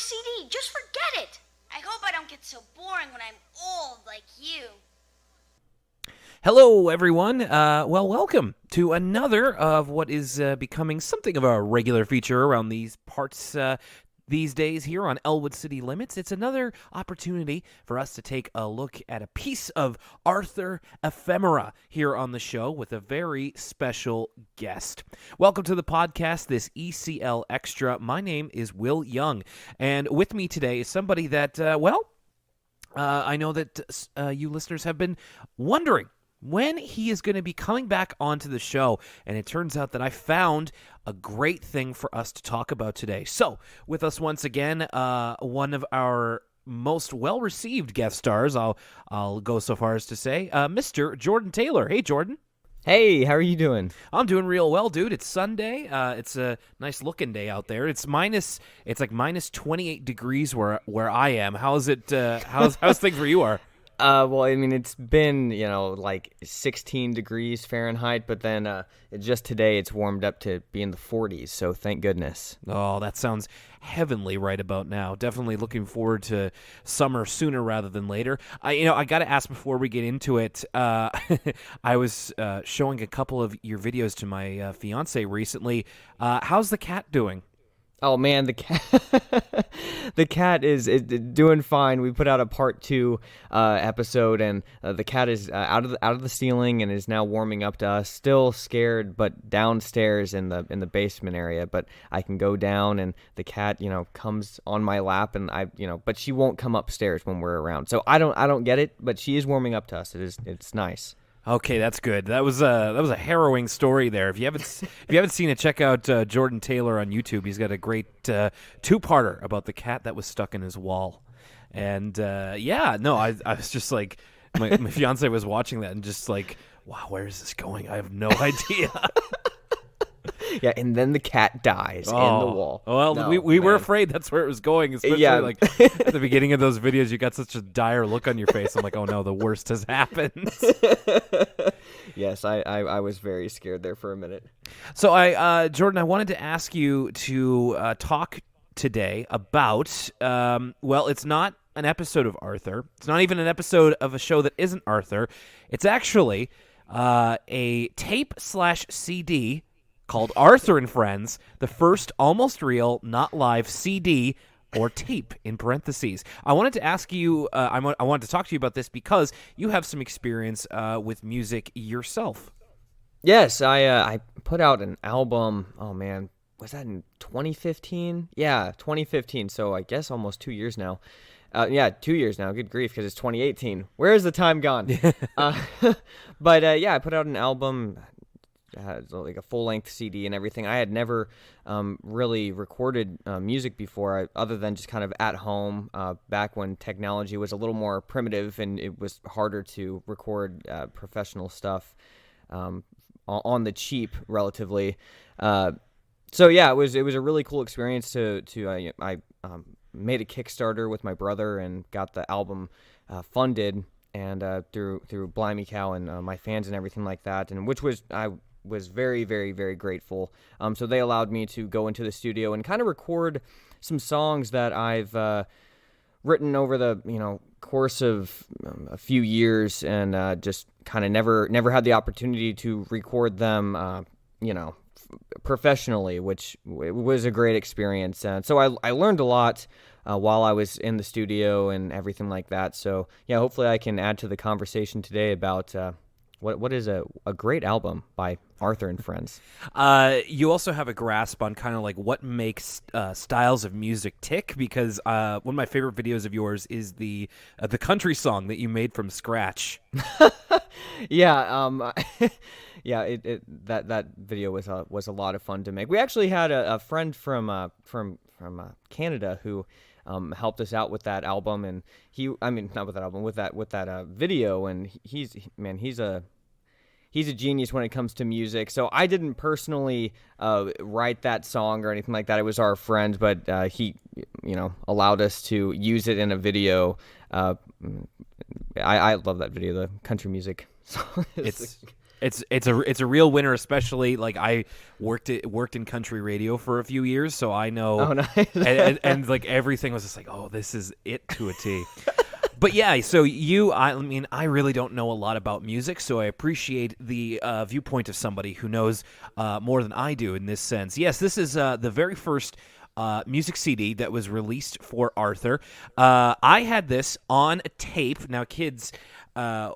CD. Just forget it. I hope I don't get so boring when I'm old like you. Hello, everyone. Welcome to another of what is becoming something of a regular feature around these parts these days here on Elwood City Limits. It's another opportunity for us to take a look at a piece of Arthur ephemera here on the show with a very special guest. Welcome to the podcast, this ECL Extra. My name is Will Young, and with me today is somebody that, I know that you listeners have been wondering when he is going to be coming back onto the show, and it turns out that I found a great thing for us to talk about today. So, with us once again, one of our most well-received guest stars, I'll go so far as to say, Mr. Jordan Taylor. Hey, Jordan. Hey, how are you doing? I'm doing real well, dude. It's Sunday. It's a nice-looking day out there. It's like minus 28 degrees where I am. How's it? How's things where you are? Well, I mean, it's been, like 16 degrees Fahrenheit, but then just today it's warmed up to be in the 40s, so thank goodness. Oh, that sounds heavenly right about now. Definitely looking forward to summer sooner rather than later. I got to ask before we get into it, I was showing a couple of your videos to my fiance recently. How's the cat doing? Oh man, the cat is doing fine. We put out a part 2 episode, and the cat is out of the ceiling and is now warming up to us. Still scared, but downstairs in the basement area. But I can go down, and the cat, comes on my lap, and but she won't come upstairs when we're around. So I don't get it, but she is warming up to us. It's nice. Okay, that's good. That was a harrowing story there. If you haven't seen it, check out Jordan Taylor on YouTube. He's got a great two-parter about the cat that was stuck in his wall. And I was just like, my fiance was watching that and just like, wow, where is this going? I have no idea. Yeah, and then the cat dies in the wall. Well, No, we were man. afraid that's where it was going, especially like at the beginning of those videos, you got such a dire look on your face. I'm like, oh no, the worst has happened. Yes, I was very scared there for a minute. So Jordan, I wanted to ask you to talk today about, it's not an episode of Arthur. It's not even an episode of a show that isn't Arthur. It's actually a tape/CD called Arthur and Friends, the first almost real, not live CD or tape in parentheses. I wanted to ask you, I wanted to talk to you about this because you have some experience with music yourself. Yes, I put out an album, oh man, was that in 2015? Yeah, 2015, so I guess almost 2 years now. 2 years now, good grief, because it's 2018. Where has the time gone? But I put out an album, like a full-length CD and everything. I had never really recorded music before, other than just kind of at home, back when technology was a little more primitive and it was harder to record professional stuff on the cheap, relatively. It was a really cool experience I made a Kickstarter with my brother and got the album funded, and through Blimey Cow and my fans and everything like that, and I was very, very, very grateful. So they allowed me to go into the studio and kind of record some songs that I've written over the course of a few years, and just kind of never had the opportunity to record them professionally, which was a great experience. And so I learned a lot while I was in the studio and everything like that. So yeah, hopefully I can add to the conversation today about what is a great album by Arthur and Friends. You also have a grasp on kind of like what makes styles of music tick, because one of my favorite videos of yours is the country song that you made from scratch. Yeah, that video was a lot of fun to make. We actually had a friend from Canada who helped us out with that album, and not with that album, with that video, and he's a genius when it comes to music. So I didn't personally write that song or anything like that. It was our friend, but he allowed us to use it in a video. I love that video, the country music song. It's a real winner, especially like I worked in country radio for a few years, so I know. Oh, nice. and like everything was just like, oh, this is it to a T. But yeah, so I mean, I really don't know a lot about music, so I appreciate the viewpoint of somebody who knows more than I do in this sense. Yes, this is the very first music CD that was released for Arthur. I had this on a tape. Now, kids, an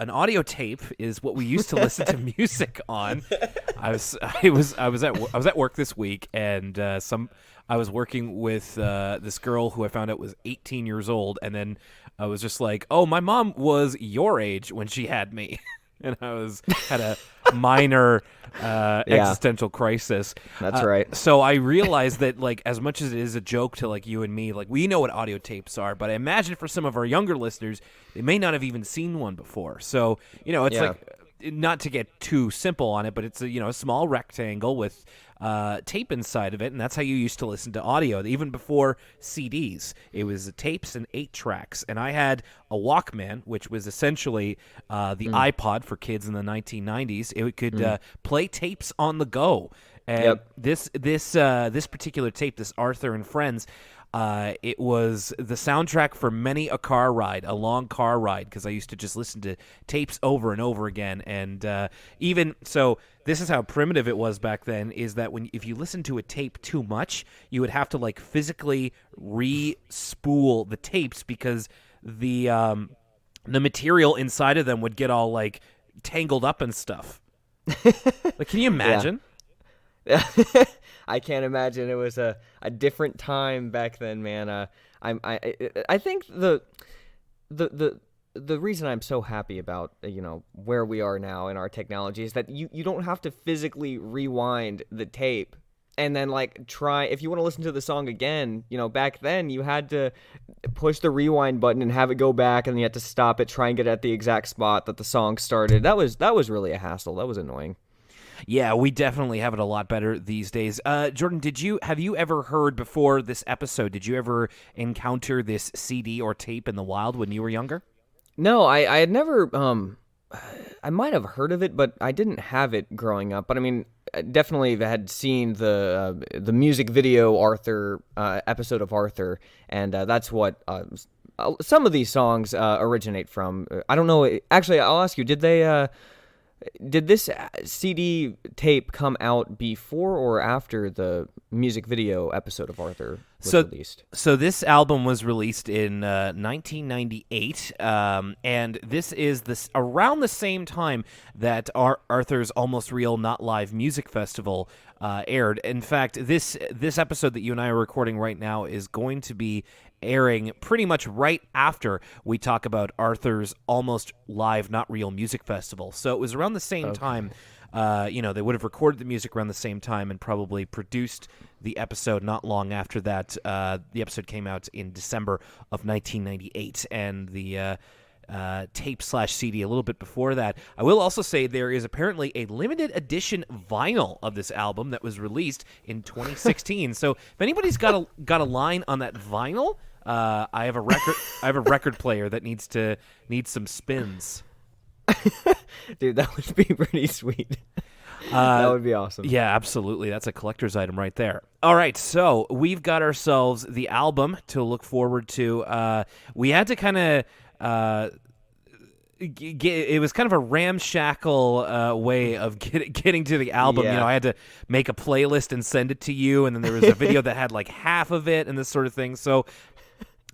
audio tape is what we used to listen to music on. I was at work this week, and I was working with this girl who I found out was 18 years old, and then I was just like, "Oh, my mom was your age when she had me," and I had a minor existential crisis. That's right. So I realized that, like, as much as it is a joke to like you and me, like we know what audio tapes are, but I imagine for some of our younger listeners, they may not have even seen one before. So it's like, not to get too simple on it, but it's a small rectangle with tape inside of it, and that's how you used to listen to audio. Even before CDs, it was tapes and 8 tracks. And I had a Walkman, which was essentially the iPod for kids in the 1990s. It could play tapes on the go. And this particular tape, this Arthur and Friends, it was the soundtrack for many a long car ride, because I used to just listen to tapes over and over again. And even so, this is how primitive it was back then, is that if you listen to a tape too much, you would have to like physically re-spool the tapes, because the material inside of them would get all like tangled up and stuff. Like, can you imagine? I can't imagine. It was a different time back then, man. I think the reason I'm so happy about where we are now in our technology is that you don't have to physically rewind the tape and then like try, if you want to listen to the song again. Back then you had to push the rewind button and have it go back, and then you had to stop it, try and get it at the exact spot that the song started. That was really a hassle. That was annoying. Yeah, we definitely have it a lot better these days. Jordan, have you ever heard before this episode, did you ever encounter this CD or tape in the wild when you were younger? No, I had never, I might have heard of it, but I didn't have it growing up. But I mean, definitely had seen the music video Arthur, episode of Arthur, and that's what some of these songs originate from. I don't know, actually, I'll ask you, did this CD tape come out before or after the music video episode of Arthur was released? So this album was released in 1998, and this is around the same time that Arthur's Almost Real Not Live Music Festival aired. In fact, this episode that you and I are recording right now is going to be airing pretty much right after we talk about Arthur's Almost Live Not Real Music Festival. So it was around the same time. They would have recorded the music around the same time and probably produced the episode not long after that. The episode came out in December of 1998, and the tape/CD a little bit before that. I will also say there is apparently a limited edition vinyl of this album that was released in 2016. So if anybody's got a line on that vinyl, I have a record player that needs some spins. Dude, that would be pretty sweet. That would be awesome. Yeah, absolutely. That's a collector's item right there. All right, so we've got ourselves the album to look forward to. We had to kind of it was kind of a ramshackle way of getting to the album. Yeah. I had to make a playlist and send it to you, and then there was a video that had like half of it and this sort of thing. So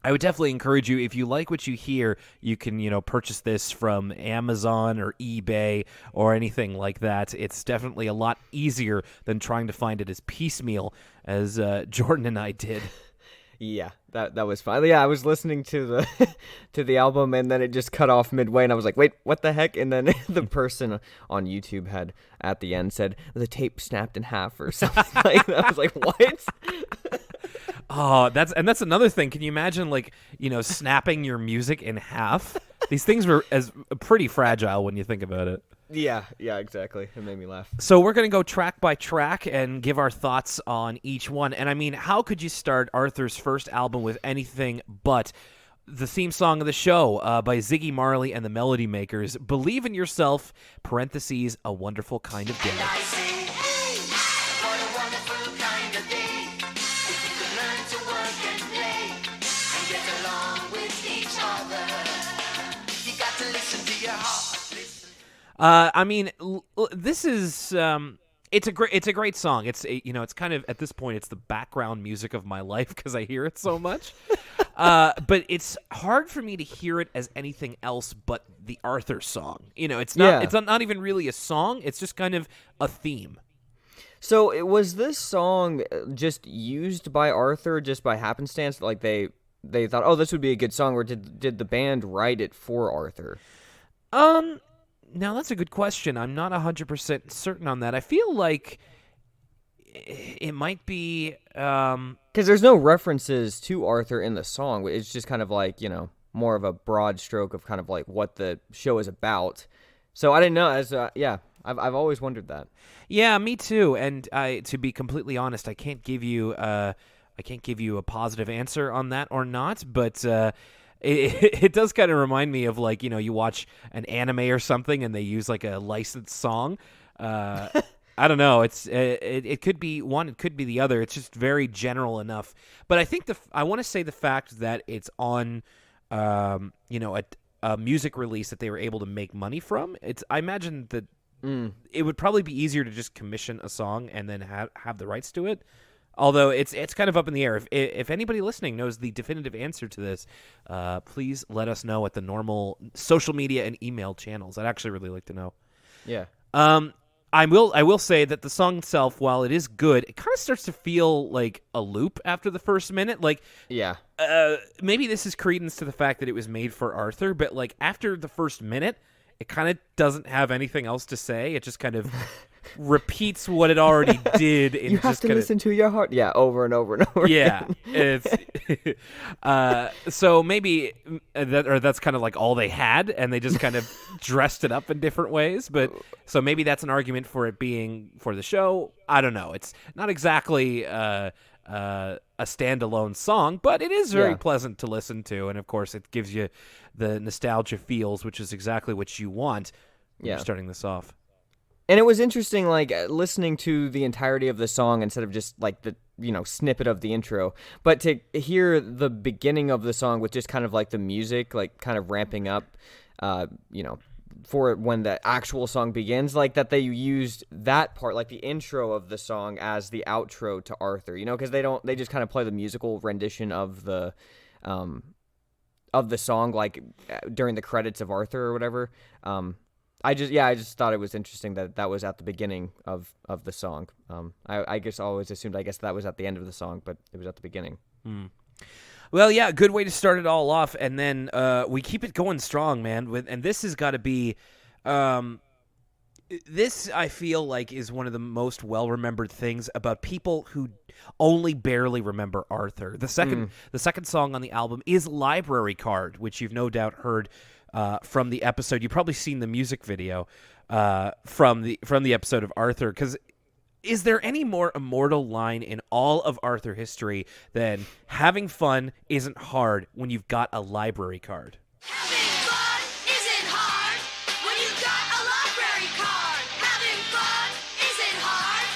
I would definitely encourage you, if you like what you hear, you can, purchase this from Amazon or eBay or anything like that. It's definitely a lot easier than trying to find it as piecemeal as Jordan and I did. Yeah, that was fun. Yeah, I was listening to the to the album, and then it just cut off midway, and I was like, wait, what the heck? And then the person on YouTube had at the end said the tape snapped in half or something like that. I was like, what? Oh, that's another thing. Can you imagine, snapping your music in half? These things were pretty fragile when you think about it. Yeah, exactly. It made me laugh. So we're going to go track by track and give our thoughts on each one. And I mean, how could you start Arthur's first album with anything but the theme song of the show by Ziggy Marley and the Melody Makers. Believe in yourself, parentheses, a wonderful kind of day. And I say, hey, what a wonderful kind of day. If you could learn to work and play and get along with each other. You got to listen to your heart. Listen. I mean, this is it's a great song. It's it's kind of, at this point, it's the background music of my life because I hear it so much. But it's hard for me to hear it as anything else but the Arthur song. It's not. Yeah. It's not even really a song. It's just kind of a theme. So was this song just used by Arthur just by happenstance? Like they thought, oh, this would be a good song, or did the band write it for Arthur? Now that's a good question. I'm not 100% certain on that. I feel like it might be Because there's no references to Arthur in the song. It's just kind of like, more of a broad stroke of kind of like what the show is about. So I didn't know. I've always wondered that. Yeah, me too. And to be completely honest, I can't give you a positive answer on that or not. But it does kind of remind me of, like, you watch an anime or something and they use like a licensed song. I don't know. It could be one, it could be the other. It's just very general enough. But I think I want to say the fact that it's on, a music release that they were able to make money from. I imagine that it would probably be easier to just commission a song and then have the rights to it. Although it's kind of up in the air. If anybody listening knows the definitive answer to this, please let us know at the normal social media and email channels. I'd actually really like to know. Yeah. I will say that the song itself, while it is good, it kind of starts to feel like a loop after the first minute. Like, Yeah. maybe this is credence to the fact that it was made for Arthur, but like after the first minute, it kind of doesn't have anything else to say. It just kind of repeats what it already did. You have to listen to your heart. Yeah, over and over and over. Yeah, again. it's so maybe that's kind of like all they had, and they just kind of dressed it up in different ways. But so maybe that's an argument for it being for the show. I don't know. It's not exactly a standalone song, but it is very pleasant to listen to, and of course, it gives you the nostalgia feels, which is exactly what you want when you're starting this off. And it was interesting, like, listening to the entirety of the song instead of just, like, the, snippet of the intro. But to hear the beginning of the song with just kind of, like, the music, like, kind of ramping up, for when the actual song begins, like, that they used that part, like, the intro of the song as the outro to Arthur, because they just kind of play the musical rendition of the song, like, during the credits of Arthur or whatever. I just thought it was interesting that was at the beginning of the song. I guess I always assumed, that was at the end of the song, but it was at the beginning. Well, yeah, good way to start it all off, and then we keep it going strong, man. And this has got to be, this I feel like is one of the most well-remembered things about people who only barely remember Arthur. The second song on the album is "Library Card," which you've no doubt heard from the episode. You've probably seen the music video from the episode of Arthur, because is there any more immortal line in all of Arthur history than "having fun isn't hard when you've got a library card"? Having fun isn't hard when you've got a library card. Having fun isn't hard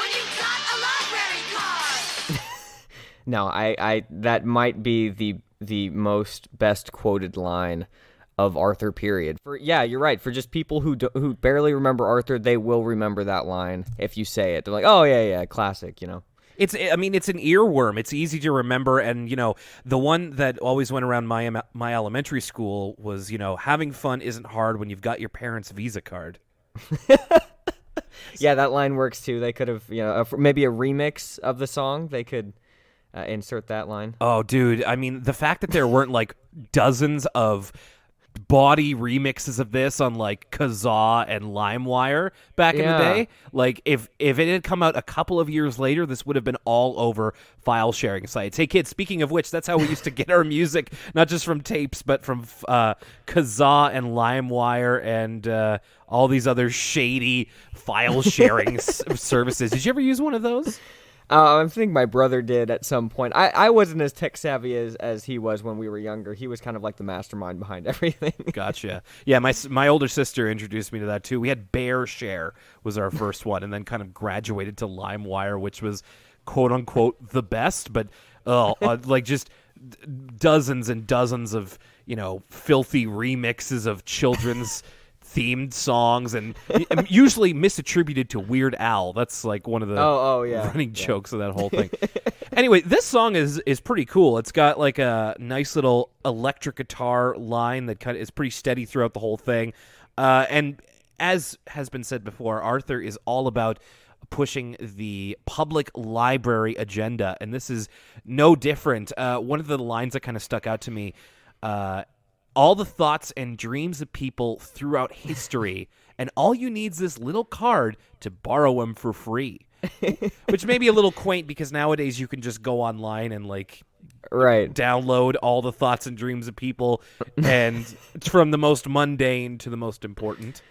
when you've got a library card. No, I that might be the most best quoted line of Arthur, period. You're right. For just people who barely remember Arthur, they will remember that line if you say it. They're like, "Oh yeah, classic," It's an earworm. It's easy to remember, and the one that always went around my elementary school was, "Having fun isn't hard when you've got your parents' Visa card." Yeah, that line works too. They could have, maybe a remix of the song. They could insert that line. Oh, dude! I mean, the fact that there weren't like dozens of body remixes of this on like Kazaa and LimeWire back in the day. Like if it had come out a couple of years later, this would have been all over file sharing sites. Hey kids, speaking of which, that's how we used to get our music, not just from tapes, but from Kazaa and LimeWire and all these other shady file sharing services. Did you ever use one of those? I think my brother did at some point. I wasn't as tech savvy as he was when we were younger. He was kind of like the mastermind behind everything. Gotcha. Yeah, my older sister introduced me to that too. We had Bear Share was our first one, and then kind of graduated to LimeWire, which was quote unquote the best, but like just dozens and dozens of filthy remixes of children's themed songs, and usually misattributed to Weird Al. That's like one of the running jokes of that whole thing. Anyway, this song is pretty cool. It's got like a nice little electric guitar line that kind of is pretty steady throughout the whole thing. And as has been said before, Arthur is all about pushing the public library agenda, and this is no different. One of the lines that kind of stuck out to me, all the thoughts and dreams of people throughout history, and all you need is this little card to borrow them for free. Which may be a little quaint because nowadays you can just go online and download all the thoughts and dreams of people, and from the most mundane to the most important.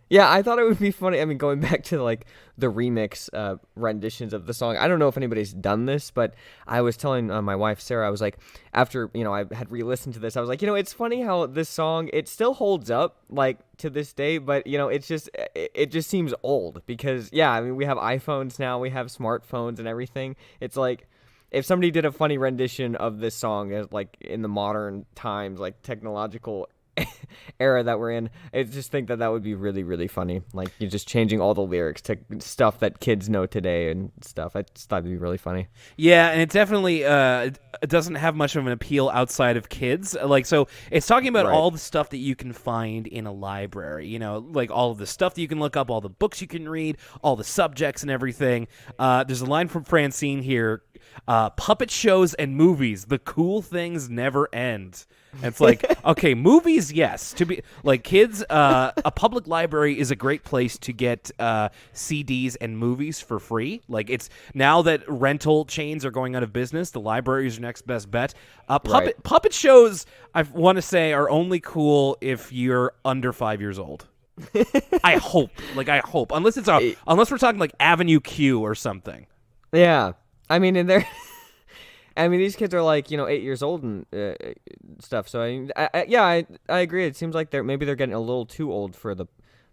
Yeah, I thought it would be funny. I mean, going back to like the remix renditions of the song, I don't know if anybody's done this, but I was telling my wife Sarah, I was like, after I had re-listened to this, I was like, it's funny how this song, it still holds up like to this day, but it just seems old because I mean, we have iPhones now, we have smartphones and everything. It's like if somebody did a funny rendition of this song as like in the modern times, like technological era that we're in, I just think that would be really, really funny. Like you're just changing all the lyrics to stuff that kids know today and stuff. I just thought it'd be really funny. Yeah, and it definitely it doesn't have much of an appeal outside of kids. Like, so it's talking about all the stuff that you can find in a library. Like all of the stuff that you can look up, all the books you can read, all the subjects and everything. There's a line from Francine here: "Puppet shows and movies, the cool things never end." And it's like, okay, movies, yes. To be like kids, a public library is a great place to get CDs and movies for free. Like it's now that rental chains are going out of business, the library is your next best bet. Puppet shows, I want to say, are only cool if you're under 5 years old. I hope, unless we're talking like Avenue Q or something. Yeah, I mean, these kids are like 8 years old and stuff. So I agree. It seems like maybe they're getting a little too old for the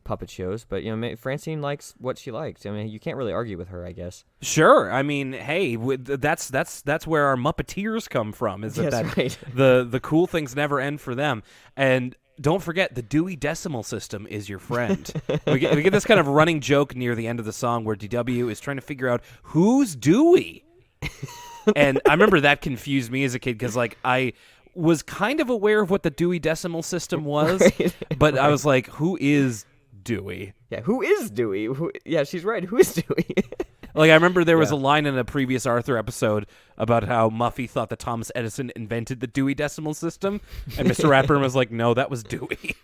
puppet shows. But Francine likes what she likes. I mean, you can't really argue with her, I guess. Sure. I mean, hey, that's where our Muppeteers come from. Is that right. the cool things never end for them. And don't forget, the Dewey Decimal System is your friend. we get this kind of running joke near the end of the song where DW is trying to figure out who's Dewey. And I remember that confused me as a kid because, like, I was kind of aware of what the Dewey Decimal System was, but I was like, who is Dewey? Yeah, who is Dewey? Yeah, she's right. Who is Dewey? Like, I remember there was a line in a previous Arthur episode about how Muffy thought that Thomas Edison invented the Dewey Decimal System, and Mr. Ratburn was like, no, that was Dewey.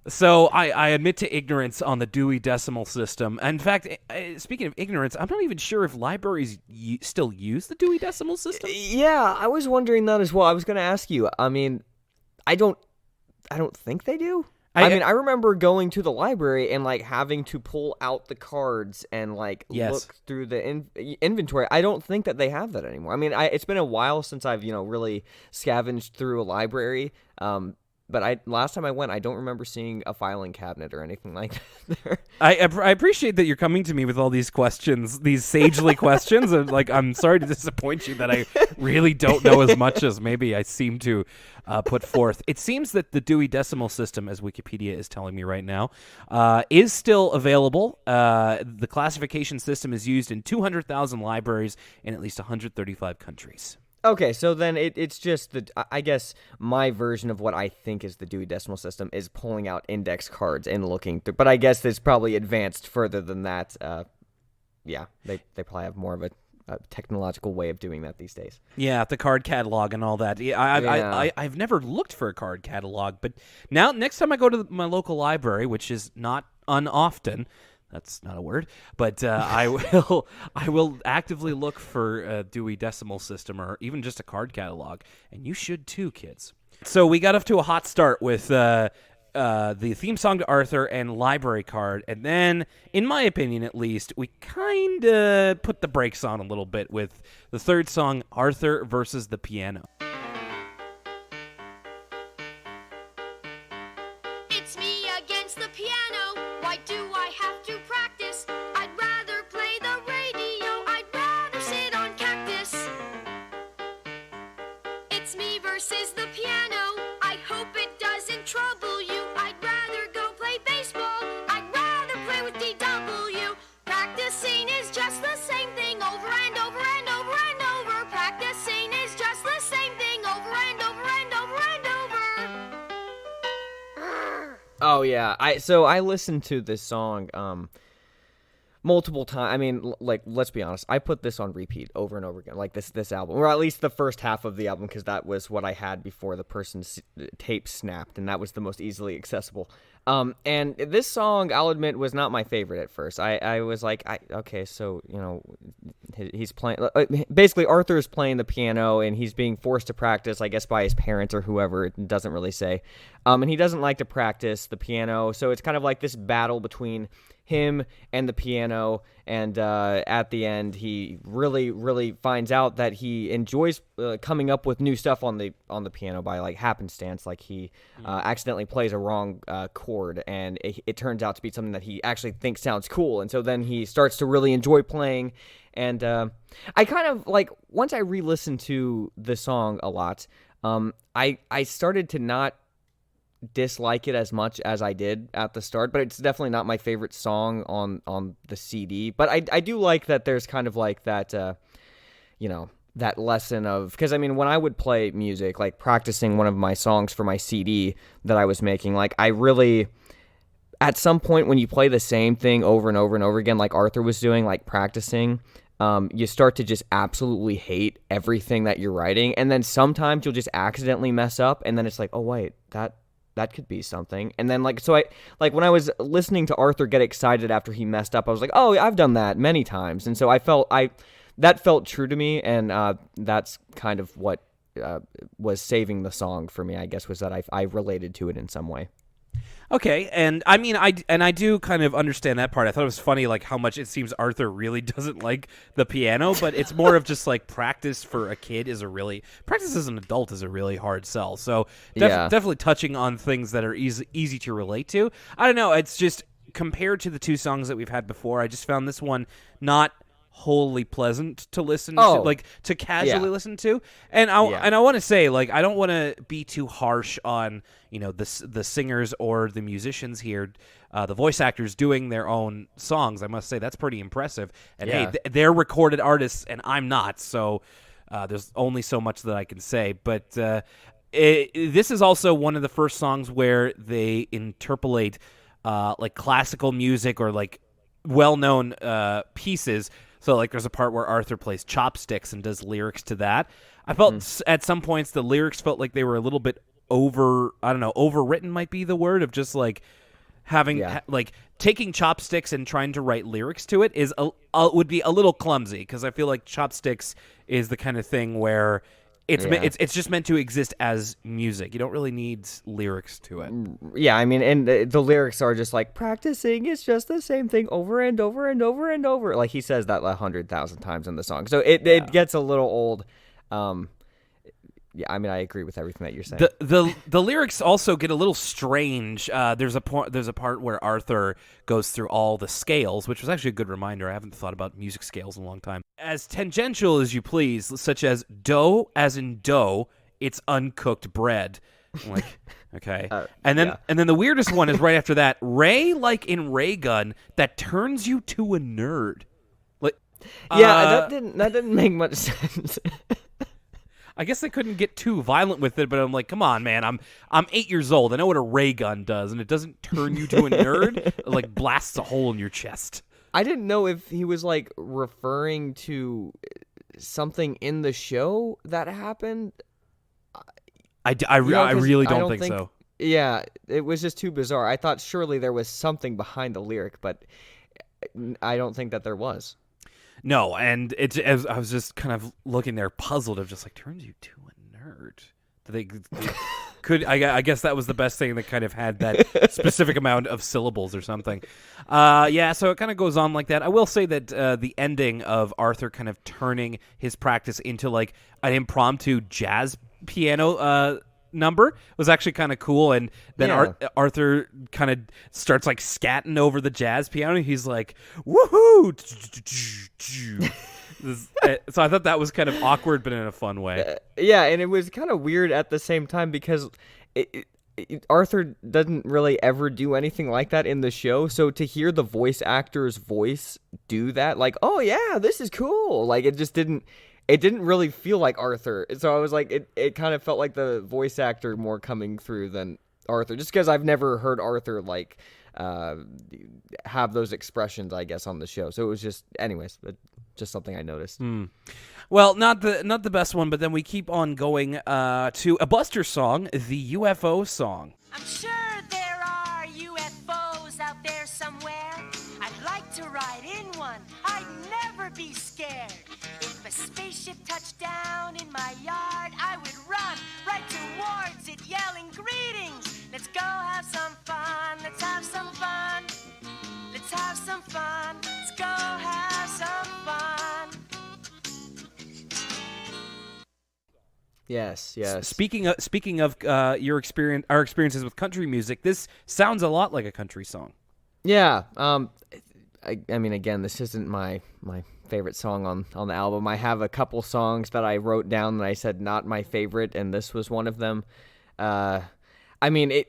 So I admit to ignorance on the Dewey Decimal System. In fact, speaking of ignorance, I'm not even sure if libraries still use the Dewey Decimal System. Yeah, I was wondering that as well. I was going to ask you. I mean, I don't think they do. I mean, I remember going to the library and like having to pull out the cards and like look through the inventory. I don't think that they have that anymore. I mean, it's been a while since I've really scavenged through a library. But last time I went, I don't remember seeing a filing cabinet or anything like that there. I appreciate that you're coming to me with all these questions, these sagely questions. And like, I'm sorry to disappoint you that I really don't know as much as maybe I seem to put forth. It seems that the Dewey Decimal System, as Wikipedia is telling me right now, is still available. The classification system is used in 200,000 libraries in at least 135 countries. Okay, so then it's just I guess my version of what I think is the Dewey Decimal System is pulling out index cards and looking through. But I guess it's probably advanced further than that. Yeah, they probably have more of a technological way of doing that these days. Yeah, the card catalog and all that. I've never looked for a card catalog, but now next time I go to my local library, which is not unoften. That's not a word, but I will actively look for a Dewey Decimal System or even just a card catalog, and you should too, kids. So we got off to a hot start with the theme song to Arthur and library card, and then, in my opinion at least, we kind of put the brakes on a little bit with the third song, Arthur versus the Piano. It's me against the piano. Why do I have to practice? I'd rather play the radio. I'd rather sit on cactus. It's me versus the piano. I hope it doesn't trouble you. I'd rather go play baseball. I'd rather play with DW. Practicing is just the same thing over and over and over and over. Practicing is just the same thing over and over and over and over. Oh yeah, I listened to this song multiple times. I mean, like, let's be honest, I put this on repeat over and over again, like this album, or at least the first half of the album, because that was what I had before the person's tape snapped, and that was the most easily accessible. And this song, I'll admit, was not my favorite at first. I was like, okay, so, you know, he's playing, basically Arthur's playing the piano, and he's being forced to practice, I guess, by his parents or whoever, it doesn't really say. And he doesn't like to practice the piano, so it's kind of like this battle between him and the piano, and at the end he really finds out that he enjoys coming up with new stuff on the piano by like happenstance. Like he accidentally plays a wrong chord, and it turns out to be something that he actually thinks sounds cool, and so then he starts to really enjoy playing. And I kind of like, once I re-listened to the song a lot, I started to not dislike it as much as I did at the start, but it's definitely not my favorite song on the CD. But I do like that there's kind of like that, you know, that lesson of, because I mean, when I would play music, like practicing one of my songs for my CD that I was making, like I really, at some point when you play the same thing over and over and over again, like Arthur was doing, like practicing, you start to just absolutely hate everything that you're writing. And then sometimes you'll just accidentally mess up, and then it's like, oh wait, that could be something. And then like, so I, like when I was listening to Arthur get excited after he messed up, I was like, oh, I've done that many times. And so that felt true to me. And that's kind of what was saving the song for me, I guess, was that I related to it in some way. Okay, and I mean, I do kind of understand that part. I thought it was funny, like how much it seems Arthur really doesn't like the piano, but it's more of just like practice for a kid practice as an adult is a really hard sell. So definitely touching on things that are easy to relate to. I don't know. It's just compared to the two songs that we've had before, I just found this one not wholly pleasant to listen to, like to casually listen to. And I want to say, like, I don't want to be too harsh on, you know, the singers or the musicians here, the voice actors doing their own songs. I must say that's pretty impressive. And hey, they're recorded artists, and I'm not, so there's only so much that I can say. But this is also one of the first songs where they interpolate like classical music or like well-known pieces. So, like, there's a part where Arthur plays chopsticks and does lyrics to that. I felt at some points the lyrics felt like they were a little bit overwritten might be the word, of just, like, having, like, taking chopsticks and trying to write lyrics to it is would be a little clumsy, because I feel like chopsticks is the kind of thing where it's just meant to exist as music. You don't really need lyrics to it. Yeah, I mean, and the lyrics are just like, practicing is just the same thing over and over and over and over. Like, he says that 100,000 times in the song. So it gets a little old. Yeah, I mean, I agree with everything that you're saying. The lyrics also get a little strange. There's a part where Arthur goes through all the scales, which was actually a good reminder. I haven't thought about music scales in a long time. As tangential as you please, such as dough, as in dough, it's uncooked bread. I'm like, okay. And then the weirdest one is right after that. Ray, like in Ray Gun, that turns you to a nerd. Like, that didn't make much sense. I guess they couldn't get too violent with it, but I'm like, come on, man. I'm 8 years old. I know what a ray gun does, and it doesn't turn you to a nerd. It, like, blasts a hole in your chest. I didn't know if he was, like, referring to something in the show that happened. I really don't think so. Yeah, it was just too bizarre. I thought surely there was something behind the lyric, but I don't think that there was. No, and I was just kind of looking there puzzled of just like, turns you to a nerd. I guess that was the best thing that kind of had that specific amount of syllables or something. Yeah, so it kind of goes on like that. I will say that the ending of Arthur kind of turning his practice into like an impromptu jazz piano number was actually kind of cool, and then Arthur kind of starts like scatting over the jazz piano. He's like, woohoo! So I thought that was kind of awkward, but in a fun way. Yeah, and it was kind of weird at the same time because Arthur doesn't really ever do anything like that in the show. So to hear the voice actor's voice do that, like, oh yeah, this is cool. Like it didn't really feel like Arthur. So I was like, it kind of felt like the voice actor more coming through than Arthur, just because I've never heard Arthur like have those expressions, I guess, on the show. So it was just, anyways, just something I noticed. Well, not the best one, but then we keep on going to a Buster song, the UFO song. I'm sure there are UFOs out there somewhere. I'd like to ride in one. I'd never be scared. If a spaceship touched down in my yard, I would run right towards it, yelling greetings. Let's go have some fun. Let's have some fun. Let's have some fun. Let's go have some fun. Yes. Speaking of our experiences with country music, this sounds a lot like a country song. Yeah. I mean, again, this isn't my favorite song on the album. I have a couple songs that I wrote down that I said not my favorite, and this was one of them. I mean,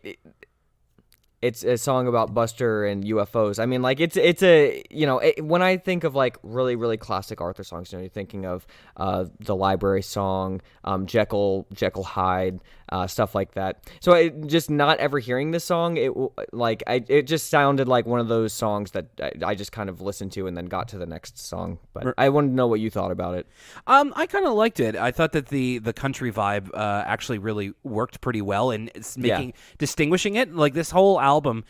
it's a song about Buster and UFOs. I mean, like it's a, you know, when I think of like really, really classic Arthur songs, you know, you're thinking of the Library Song, Jekyll Hyde, stuff like that. So just not ever hearing this song, it just sounded like one of those songs that I just kind of listened to and then got to the next song. But I wanted to know what you thought about it. I kind of liked it. I thought that the country vibe actually really worked pretty well in distinguishing it. Like this whole album,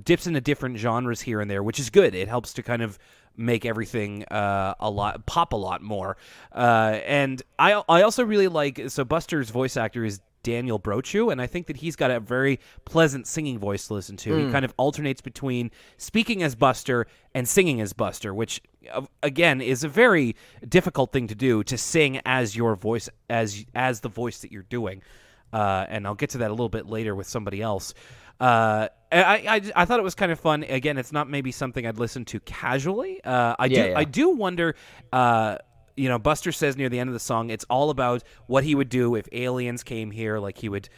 dips into different genres here and there, which is good. It helps to kind of make everything pop a lot more. And I also really like, so Buster's voice actor is Daniel Brochu, and I think that he's got a very pleasant singing voice to listen to. He kind of alternates between speaking as Buster and singing as Buster, which again is a very difficult thing to do, to sing as your voice, as the voice that you're doing. And I'll get to that a little bit later with somebody else. I thought it was kind of fun. Again, it's not maybe something I'd listen to casually. I do wonder. Buster says near the end of the song, it's all about what he would do if aliens came here. Like he would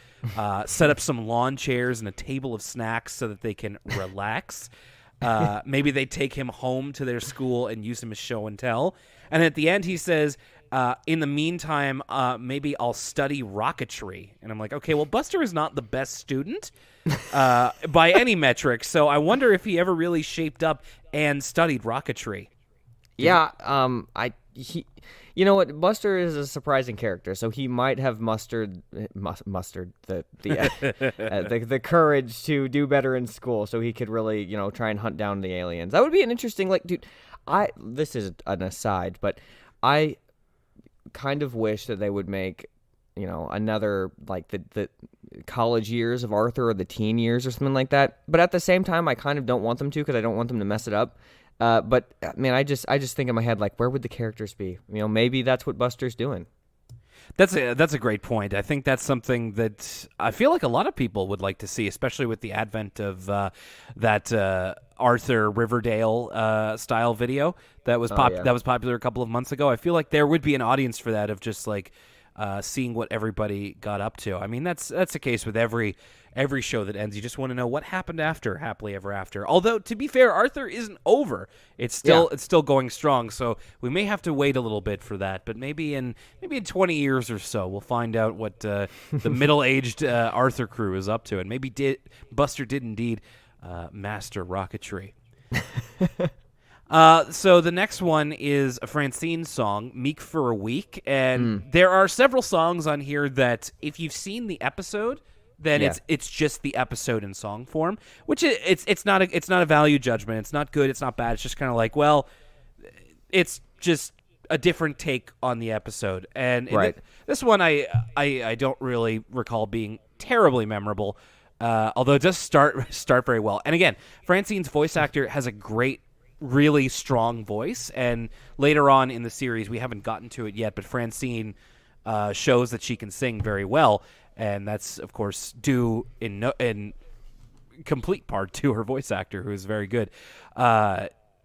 set up some lawn chairs and a table of snacks so that they can relax. Maybe they take him home to their school and use him as show and tell. And at the end, he says, in the meantime, maybe I'll study rocketry. And I'm like, okay, well, Buster is not the best student by any metric. So I wonder if he ever really shaped up and studied rocketry. Yeah, you know what? Buster is a surprising character, so he might have mustered the courage to do better in school, so he could really, try and hunt down the aliens. That would be an interesting, dude. This is an aside, but I kind of wish that they would make, another the college years of Arthur or the teen years or something like that. But at the same time, I kind of don't want them to, because I don't want them to mess it up. But man, I just think in my head, where would the characters be? Maybe that's what Buster's doing. That's a great point. I think that's something that I feel like a lot of people would like to see, especially with the advent of that Arthur Riverdale style video that was that was popular a couple of months ago. I feel like there would be an audience for that, of just seeing what everybody got up to. I mean, that's the case with every show that ends. You just want to know what happened after Happily Ever After. Although, to be fair, Arthur isn't over. It's still going strong. So we may have to wait a little bit for that. But maybe in 20 years or so, we'll find out what the middle-aged Arthur crew is up to, and maybe Buster did indeed master rocketry. So the next one is a Francine song, Meek for a Week. And there are several songs on here that, if you've seen the episode, then it's just the episode in song form, which it's not a value judgment. It's not good. It's not bad. It's just kind of like, well, it's just a different take on the episode. And Right. this one I don't really recall being terribly memorable, although it does start very well. And again, Francine's voice actor has a great, really strong voice, and later on in the series, we haven't gotten to it yet, but Francine shows that she can sing very well, and that's, of course, due in complete part to her voice actor, who is very good.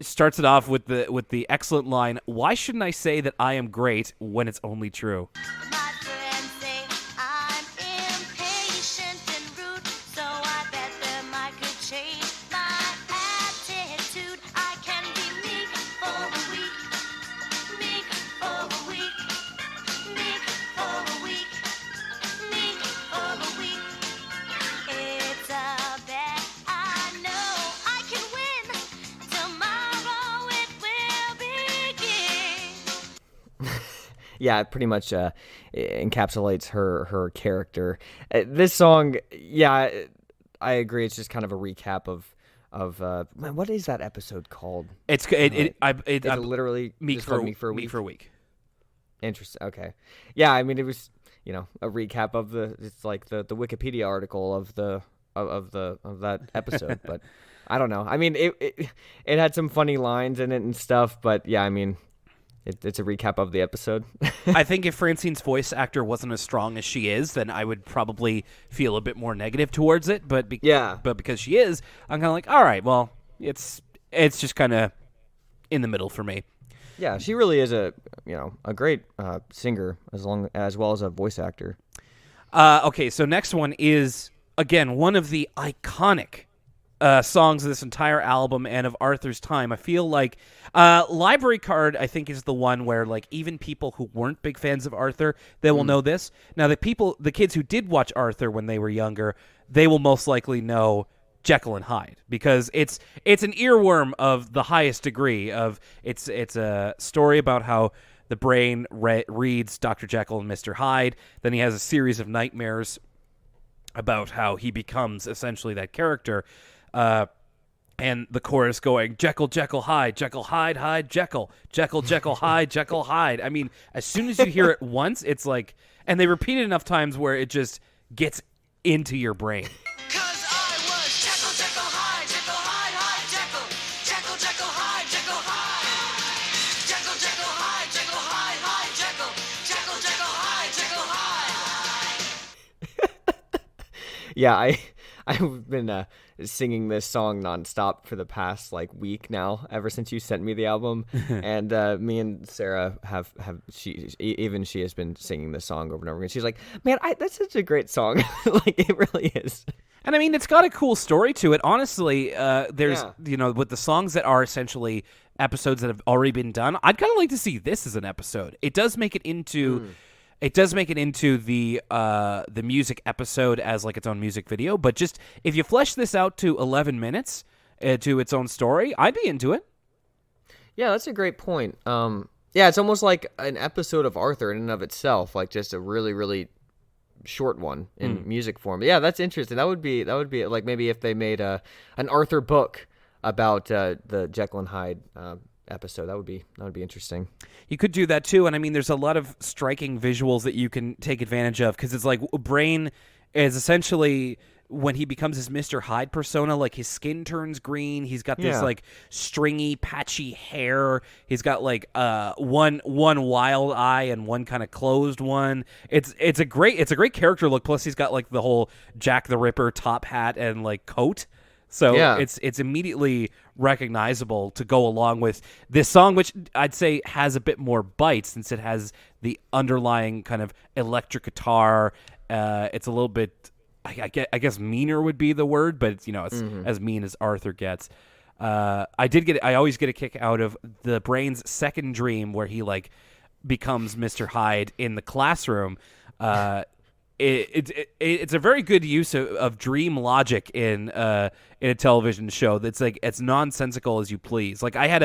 Starts it off with the excellent line, "Why shouldn't I say that I am great when it's only true?" My friends say I'm impatient and rude, so I bet them I could change my attitude. I can be meek for a week, meek for a week, meek for a week, meek for a week. It's a bet I know I can win. Tomorrow it will begin. Yeah, it pretty much encapsulates her character. This song, yeah, I agree. It's just kind of a recap of man, what is that episode called? It's Literally Meek just for called Meek for a Meek Week. for a Week. Interesting. Okay. Yeah, I mean, it was a recap of it's like the Wikipedia article of that episode, but I don't know. I mean, it had some funny lines in it and stuff, but yeah, I mean, it's a recap of the episode. I think if Francine's voice actor wasn't as strong as she is, then I would probably feel a bit more negative towards it. But because she is, I'm kind of like, all right, well, it's just kind of in the middle for me. Yeah, she really is a great singer as well as a voice actor. Okay, so next one is, again, one of the iconic songs of this entire album and of Arthur's time. I feel like Library Card, I think, is the one where, like, even people who weren't big fans of Arthur, they will know this. Now, the kids who did watch Arthur when they were younger, they will most likely know Jekyll and Hyde, because it's an earworm of the highest degree. It's a story about how the brain reads Dr. Jekyll and Mr. Hyde. Then he has a series of nightmares about how he becomes essentially that character. And the chorus going, Jekyll, Jekyll, Hyde, Jekyll, Hyde, Hyde, Jekyll, Jekyll, Jekyll, Hyde, Jekyll, Hyde. I mean, as soon as you hear it once, it's like, and they repeat it enough times where it just gets into your brain. 'Cause I was Jekyll, Jekyll, Hyde, Jekyll, Hyde, Hyde, Jekyll, Jekyll, Jekyll, Hyde, Jekyll, Hyde, Jekyll, Jekyll, Hyde, Jekyll, Hyde, Hyde, Jekyll, Jekyll, Jekyll, Hyde, Jekyll, Hyde. Yeah, I've been singing this song nonstop for the past week now, ever since you sent me the album. And me and Sarah have she has been singing this song over and over again. She's like, "Man, that's such a great song." It really is. And I mean, it's got a cool story to it. Honestly, there's with the songs that are essentially episodes that have already been done, I'd kind of like to see this as an episode. It does make it into. It does make it into the music episode as its own music video, but just if you flesh this out to 11 minutes to its own story, I'd be into it. Yeah, that's a great point. Yeah, it's almost like an episode of Arthur in and of itself, just a really, really short one in music form. Yeah, that's interesting. That would be like maybe if they made an Arthur book about the Jekyll and Hyde episode. That would be interesting. You could do that too, and I mean, there's a lot of striking visuals that you can take advantage of, because it's like Brain is essentially, when he becomes his Mr. Hyde persona, his skin turns green. He's got this stringy, patchy hair. He's got one wild eye and one kind of closed one. It's a great character look. Plus, he's got the whole Jack the Ripper top hat and coat. So it's immediately recognizable to go along with this song, which I'd say has a bit more bite, since it has the underlying kind of electric guitar. It's a little bit, I guess meaner would be the word, but it's as mean as Arthur gets. I always get a kick out of the Brain's second dream, where he becomes Mr. Hyde in the classroom. It's a very good use of dream logic in a television show that's as nonsensical as you please. I had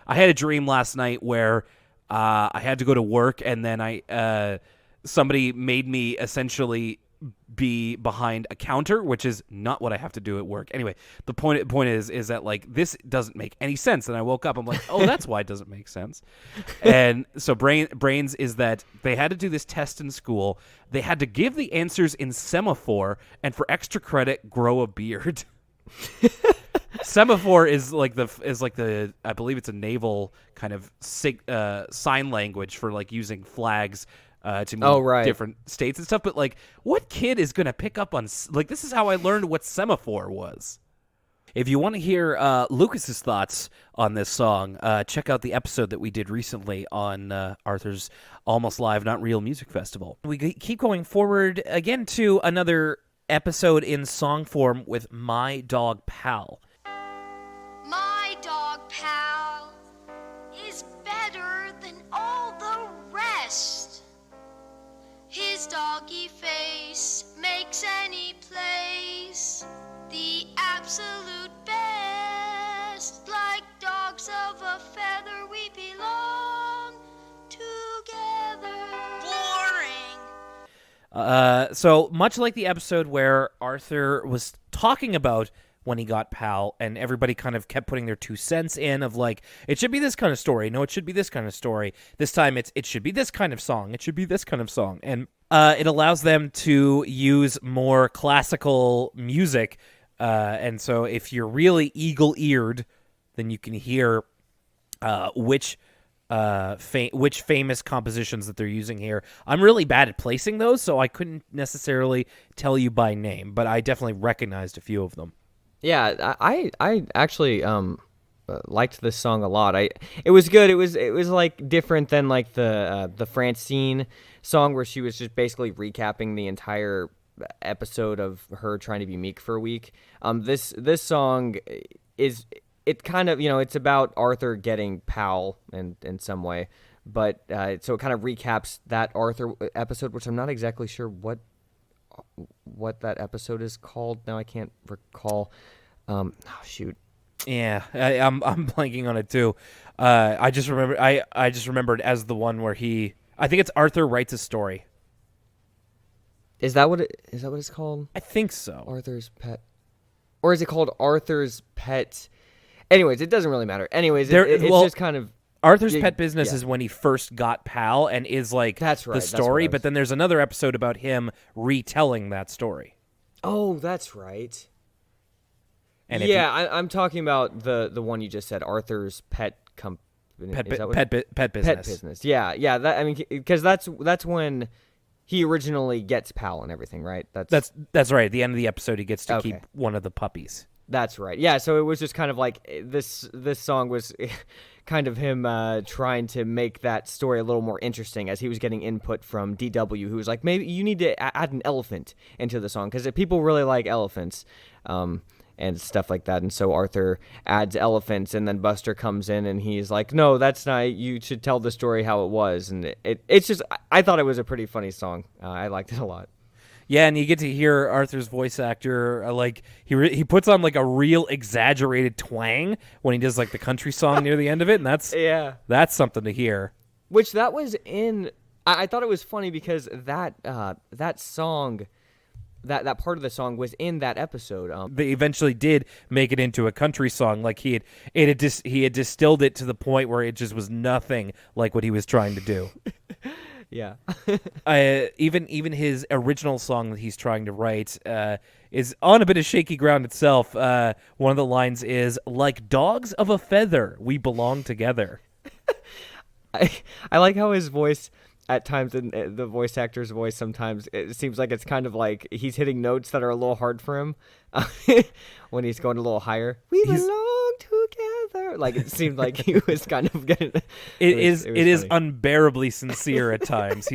a dream last night where I had to go to work, and then somebody made me essentially be behind a counter, which is not what I have to do at work. Anyway, the point is that like this doesn't make any sense. And I woke up, I'm like, oh, that's why it doesn't make sense. And so brains is that they had to do this test in school. They had to give the answers in semaphore, and for extra credit, grow a beard. Semaphore is like the I believe it's a naval kind of sign language for like using flags to mean different states and stuff. But like, what kid is gonna pick up on like this is how I learned what semaphore was. If you want to hear Lucas's thoughts on this song, check out the episode that we did recently on Arthur's Almost Live Not Real Music Festival. We keep going forward again to another episode in song form with My Dog Pal. My dog pal is better than all the rest. His doggy face makes any place the absolute best. Like dogs of a feather, we belong together. Boring. So much like the episode where Arthur was talking about when he got Pal, and everybody kind of kept putting their 2 cents in of like, it should be this kind of story. No, it should be this kind of story. This time it should be this kind of song. It should be this kind of song. And it allows them to use more classical music. And so if you're really eagle-eared, then you can hear which famous compositions that they're using here. I'm really bad at placing those, so I couldn't necessarily tell you by name, but I definitely recognized a few of them. Yeah, I actually liked this song a lot. It was good. It was like different than like the Francine song where she was just basically recapping the entire episode of her trying to be meek for a week. This song is kind of, it's about Arthur getting Pal in some way, but so it kind of recaps that Arthur episode, which I'm not exactly sure what that episode is called now. I can't recall. Shoot. Yeah, I'm blanking on it too. I just remembered as the one where I think it's Arthur Writes a Story. Is that what it's called? I think so. Arthur's Pet, or is it called Arthur's Pet? Anyways, it doesn't really matter. Anyways, it's just kind of Arthur's Pet Business is when he first got Pal and is like the story, but then there's another episode about him retelling that story. Oh, that's right. And I'm talking about the one you just said, Arthur's Pet Company. Pet Business. Pet Business. Yeah. Because that's when he originally gets Pal and everything, right? That's right. At the end of the episode, he gets to keep one of the puppies. That's right. Yeah, so it was just kind of like this song was kind of him trying to make that story a little more interesting as he was getting input from DW, who was like, maybe you need to add an elephant into the song because people really like elephants and stuff like that. And so Arthur adds elephants, and then Buster comes in and he's like, no, that's not, you should tell the story how it was. And it's just, I thought it was a pretty funny song. I liked it a lot. Yeah, and you get to hear Arthur's voice actor, like, he puts on, like, a real exaggerated twang when he does, like, the country song near the end of it, and that's something to hear. Which that was in, I thought it was funny because that song, that part of the song was in that episode. They eventually did make it into a country song, like he had distilled it to the point where it just was nothing like what he was trying to do. Yeah. Even his original song that he's trying to write is on a bit of shaky ground itself. One of the lines is, like dogs of a feather, we belong together. I like how his voice at times, in the voice actor's voice, sometimes it seems like it's kind of like he's hitting notes that are a little hard for him when he's going a little higher. We belong together. Like it seemed like he was kind of getting. It is unbearably sincere at times.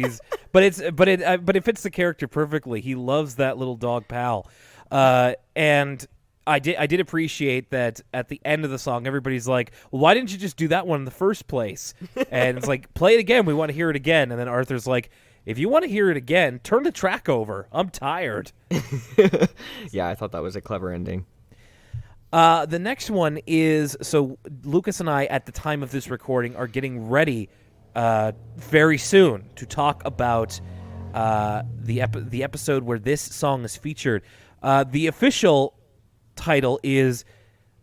But it fits the character perfectly. He loves that little dog Pal, and I did appreciate that at the end of the song, everybody's like, well, why didn't you just do that one in the first place? And it's like, play it again. We want to hear it again. And then Arthur's like, if you want to hear it again, turn the track over. I'm tired. Yeah, I thought that was a clever ending. The next one is, so Lucas and I, at the time of this recording, are getting ready very soon to talk about the episode where this song is featured. The official title is,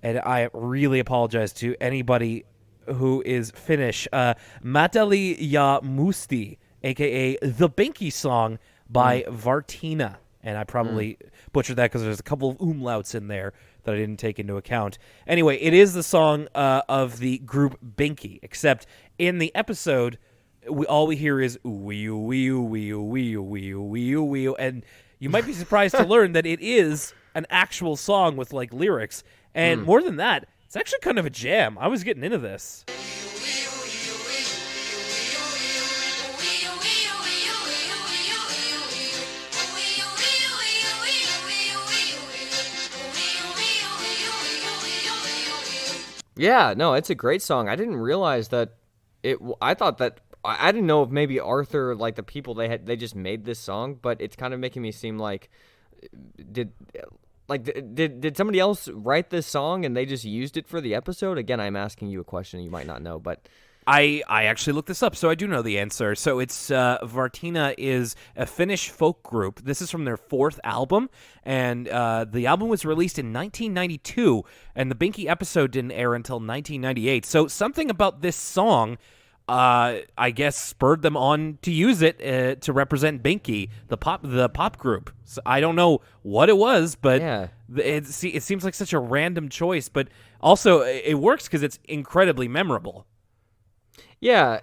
and I really apologize to anybody who is Finnish, Matali ja Musti, a.k.a. the Binky song by Vartina. And I probably butchered that because there's a couple of umlauts in there that I didn't take into account. Anyway, it is the song of the group Binky, except in the episode, all we hear is wee wee wee wee wee wee wee, and you might be surprised to learn that it is an actual song with like lyrics, and more than that, it's actually kind of a jam. I was getting into this. Yeah, no, it's a great song. I didn't realize that I thought that I didn't know if maybe Arthur, like the people they just made this song, but it's kind of making me seem like did somebody else write this song and they just used it for the episode? Again, I'm asking you a question you might not know, but I actually looked this up, so I do know the answer. So it's Vartina is a Finnish folk group. This is from their 4th album, and the album was released in 1992, and the Binky episode didn't air until 1998. So something about this song, I guess, spurred them on to use it to represent Binky, the pop group. So I don't know what it was, but yeah. it seems like such a random choice, but also it works because it's incredibly memorable. Yeah,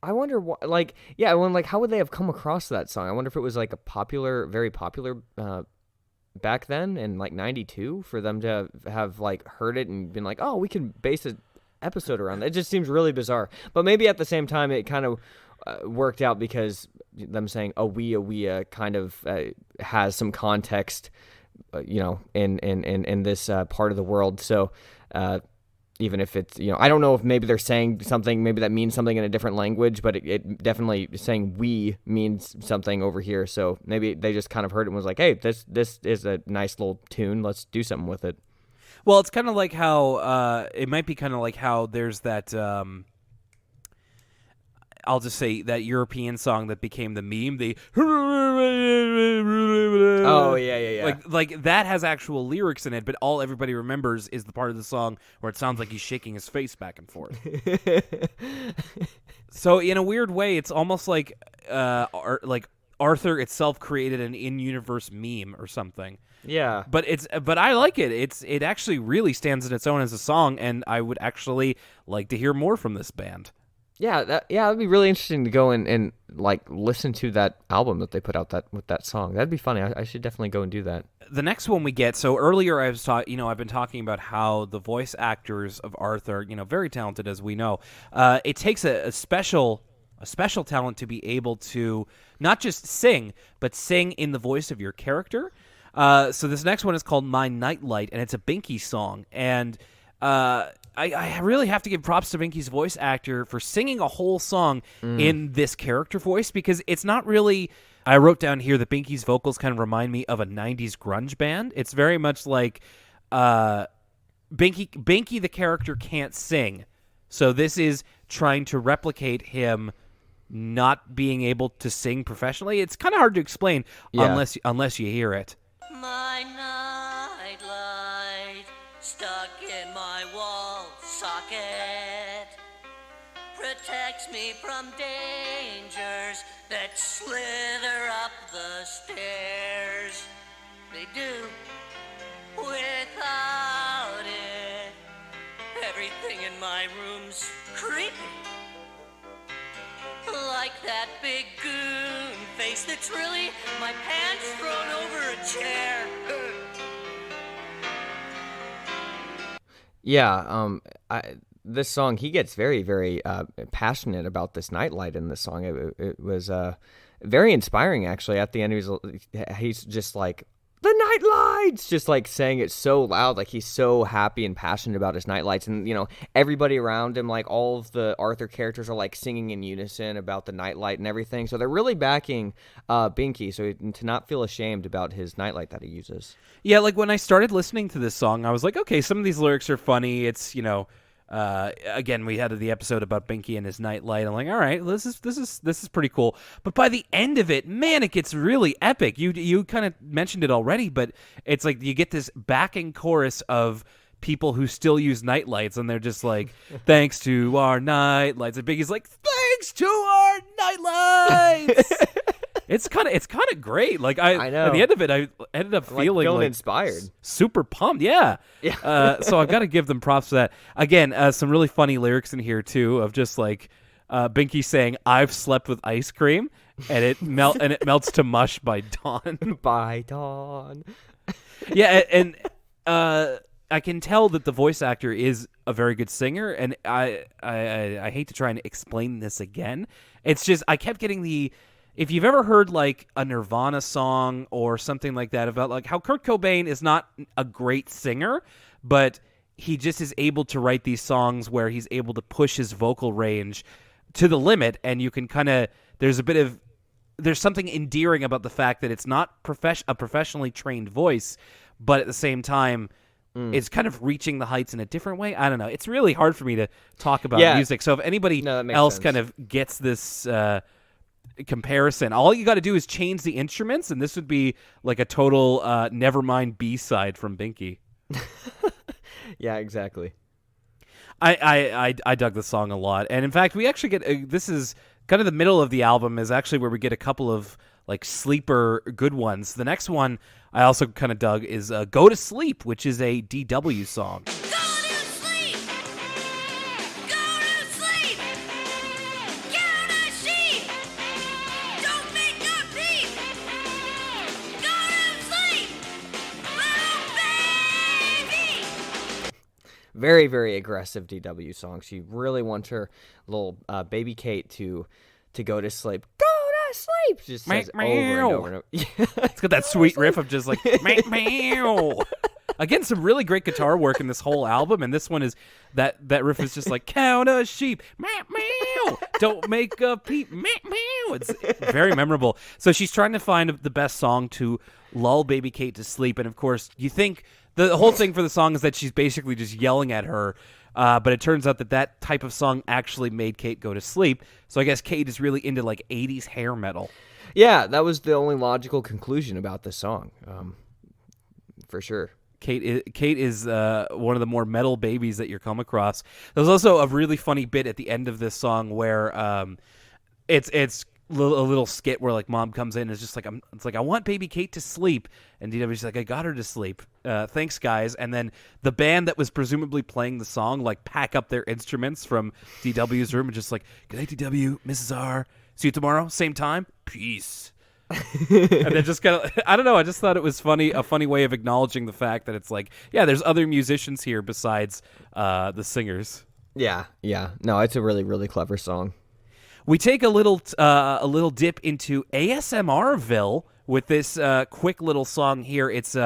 I wonder what, like, yeah, how would they have come across that song? I wonder if it was like very popular back then in like 92 for them to have like heard it and been like, oh, we can base an episode around that. It just seems really bizarre. But maybe at the same time, it kind of worked out because them saying a wee kind of has some context, in this part of the world. So, even if it's, I don't know if maybe they're saying something, maybe that means something in a different language, but it definitely saying we means something over here. So maybe they just kind of heard it and was like, hey, this is a nice little tune. Let's do something with it. Well, it's kind of like how it might be kind of like how there's that I'll just say that European song that became the meme. Oh yeah. Like that has actual lyrics in it, but all everybody remembers is the part of the song where it sounds like he's shaking his face back and forth. So in a weird way, it's almost like Arthur itself created an in-universe meme or something. Yeah. But I like it. It actually really stands on its own as a song, and I would actually like to hear more from this band. Yeah, that'd be really interesting to go and like listen to that album that they put out with that song. That'd be funny. I should definitely go and do that. The next one we get. So earlier I was I've been talking about how the voice actors of Arthur, very talented as we know. It takes a special talent to be able to not just sing, but sing in the voice of your character. So this next one is called My Nightlight, and it's a Binky song. And I really have to give props to Binky's voice actor for singing a whole song in this character voice, because it's not really... I wrote down here that Binky's vocals kind of remind me of a 90s grunge band. It's very much like Binky the character can't sing. So this is trying to replicate him not being able to sing professionally. It's kind of hard to explain unless you hear it. My nightlight stuck in my wall socket protects me from dangers that slither up the stairs. They do. Without it, everything in my room's creepy. Like that big goon face that's really my pants thrown over a chair. Yeah, this song, he gets very, very passionate about this nightlight in this song. It was very inspiring, actually. At the end, he's just like, the nightlights, just like saying it so loud, like he's so happy and passionate about his nightlights. And, everybody around him, like all of the Arthur characters are like singing in unison about the nightlight and everything. So they're really backing Binky, so to not feel ashamed about his nightlight that he uses. Yeah, like when I started listening to this song, I was like, okay, some of these lyrics are funny. It's, Again, we had the episode about Binky and his nightlight. I'm like, all right, this is pretty cool. But by the end of it, man, it gets really epic. You kind of mentioned it already, but it's like you get this backing chorus of people who still use nightlights, and they're just like, thanks to our nightlights. And Binky's like, thanks to our nightlights. It's kind of great. Like I know. At the end of it, I ended up feeling like inspired, super pumped. Yeah. So I've got to give them props for that. Again, some really funny lyrics in here too, of just like Binky saying, "I've slept with ice cream," and it melts to mush by dawn. By dawn. Yeah, and I can tell that the voice actor is a very good singer, and I hate to try and explain this again. It's just I kept getting the. If you've ever heard like a Nirvana song or something like that about like how Kurt Cobain is not a great singer, but he just is able to write these songs where he's able to push his vocal range to the limit, and you can kind of there's something endearing about the fact that it's not a professionally trained voice, but at the same time it's kind of reaching the heights in a different way. I don't know. It's really hard for me to talk about music. So if anybody else kind of gets this comparison, all you got to do is change the instruments, and this would be like a total Nevermind B-side from Binky. Yeah, exactly. I dug the song a lot, and in fact, we actually get this is kind of the middle of the album is actually where we get a couple of like sleeper good ones. The next one I also kind of dug is "Go to Sleep," which is a DW song. Go to sleep! Go to sleep! Count a sheep! Don't make a peep! Go to sleep! Little baby! Very, very aggressive DW song. She really wants her little baby Kate to go to sleep. Go to sleep! Just says over and over and over. It's got that sweet riff of just like meow. Again, some really great guitar work in this whole album, and this one is that riff is just like count a sheep, meow, don't make a peep, meow. It's very memorable. So she's trying to find the best song to lull baby Kate to sleep, and of course, you think the whole thing for the song is that she's basically just yelling at her. But it turns out that type of song actually made Kate go to sleep. So I guess Kate is really into like 80s hair metal. Yeah, that was the only logical conclusion about this song, for sure. Kate is one of the more metal babies that you come across. There's also a really funny bit at the end of this song where it's a little skit where like mom comes in and is just like I want baby Kate to sleep, and DW's like, I got her to sleep. Thanks guys. And then the band that was presumably playing the song like pack up their instruments from DW's room and just like, good night DW, Mrs. R. See you tomorrow, same time. Peace. And then just kind of, I don't know, I just thought it was a funny way of acknowledging the fact that it's like, yeah, there's other musicians here besides the singers. Yeah. No, it's a really, really clever song. We take a little dip into ASMRville with this quick little song here. It's